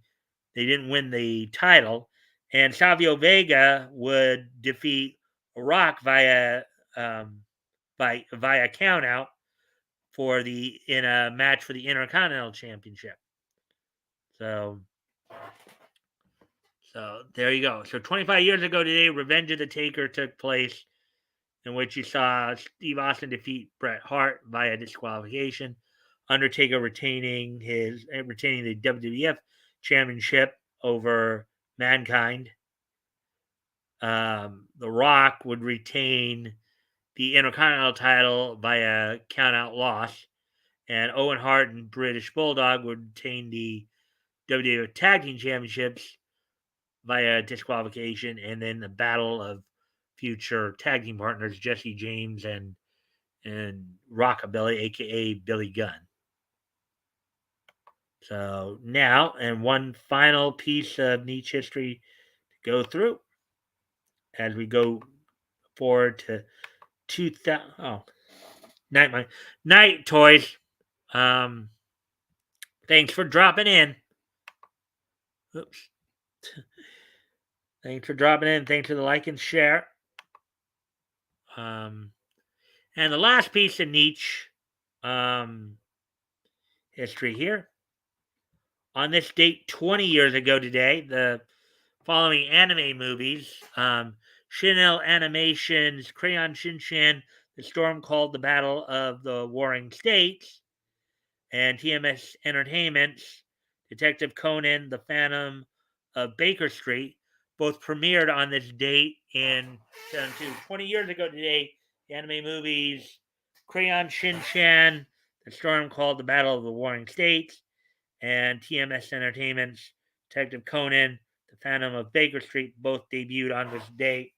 title. And Savio Vega would defeat Rock via countout in a match for the Intercontinental Championship. So there you go. So 25 years ago today, Revenge of the Taker took place, in which you saw Steve Austin defeat Bret Hart via disqualification. Undertaker retaining the WWF Championship over Mankind. The Rock would retain the Intercontinental title via countout loss, and Owen Hart and British Bulldog would retain the WWF Tag Team Championships via disqualification, and then the battle of future tag team partners, Jesse James and Rockabilly, aka Billy Gunn. So now, and one final piece of niche history to go through as we go forward to 2000. Oh, night toys. Thanks for dropping in. Oops. Thanks for dropping in. Thanks for the like and share. And the last piece of niche history here. On this date, 20 years ago today, the following anime movies, Shin-El Animation's Crayon Shin-Chan, The Storm Called the Battle of the Warring States, and TMS Entertainment's Detective Conan, The Phantom of Baker Street, both premiered on this date in 2002. 20 years ago today, the anime movies Crayon Shin-Chan, The Storm Called the Battle of the Warring States, and TMS Entertainment's Detective Conan, The Phantom of Baker Street, both debuted on this date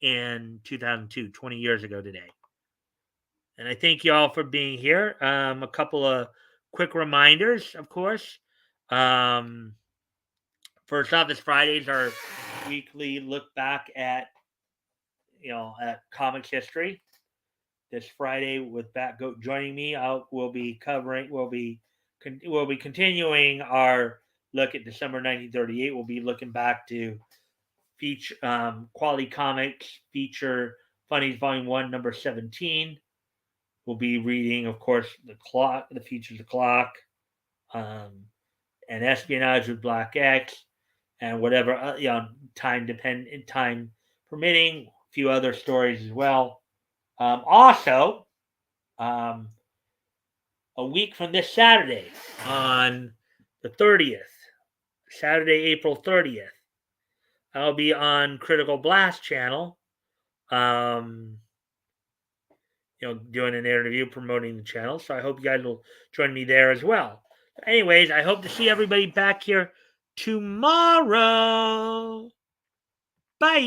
in 2002, 20 years ago today. And I thank you all for being here. A couple of quick reminders, of course. First off, this Friday's our weekly look back at comics history. This Friday with Batgoat joining me, we'll be continuing our look at December 1938. We'll be looking back to feature Quality Comics feature Funnies Volume 1, number 17. We'll be reading, of course, the features The Clock, and Espionage with Black X, and whatever time permitting, a few other stories as well. Also, a week from this Saturday, on the 30th, Saturday, April 30th, I'll be on Critical Blast channel, doing an interview promoting the channel. So I hope you guys will join me there as well. Anyways, I hope to see everybody back here tomorrow. Bye.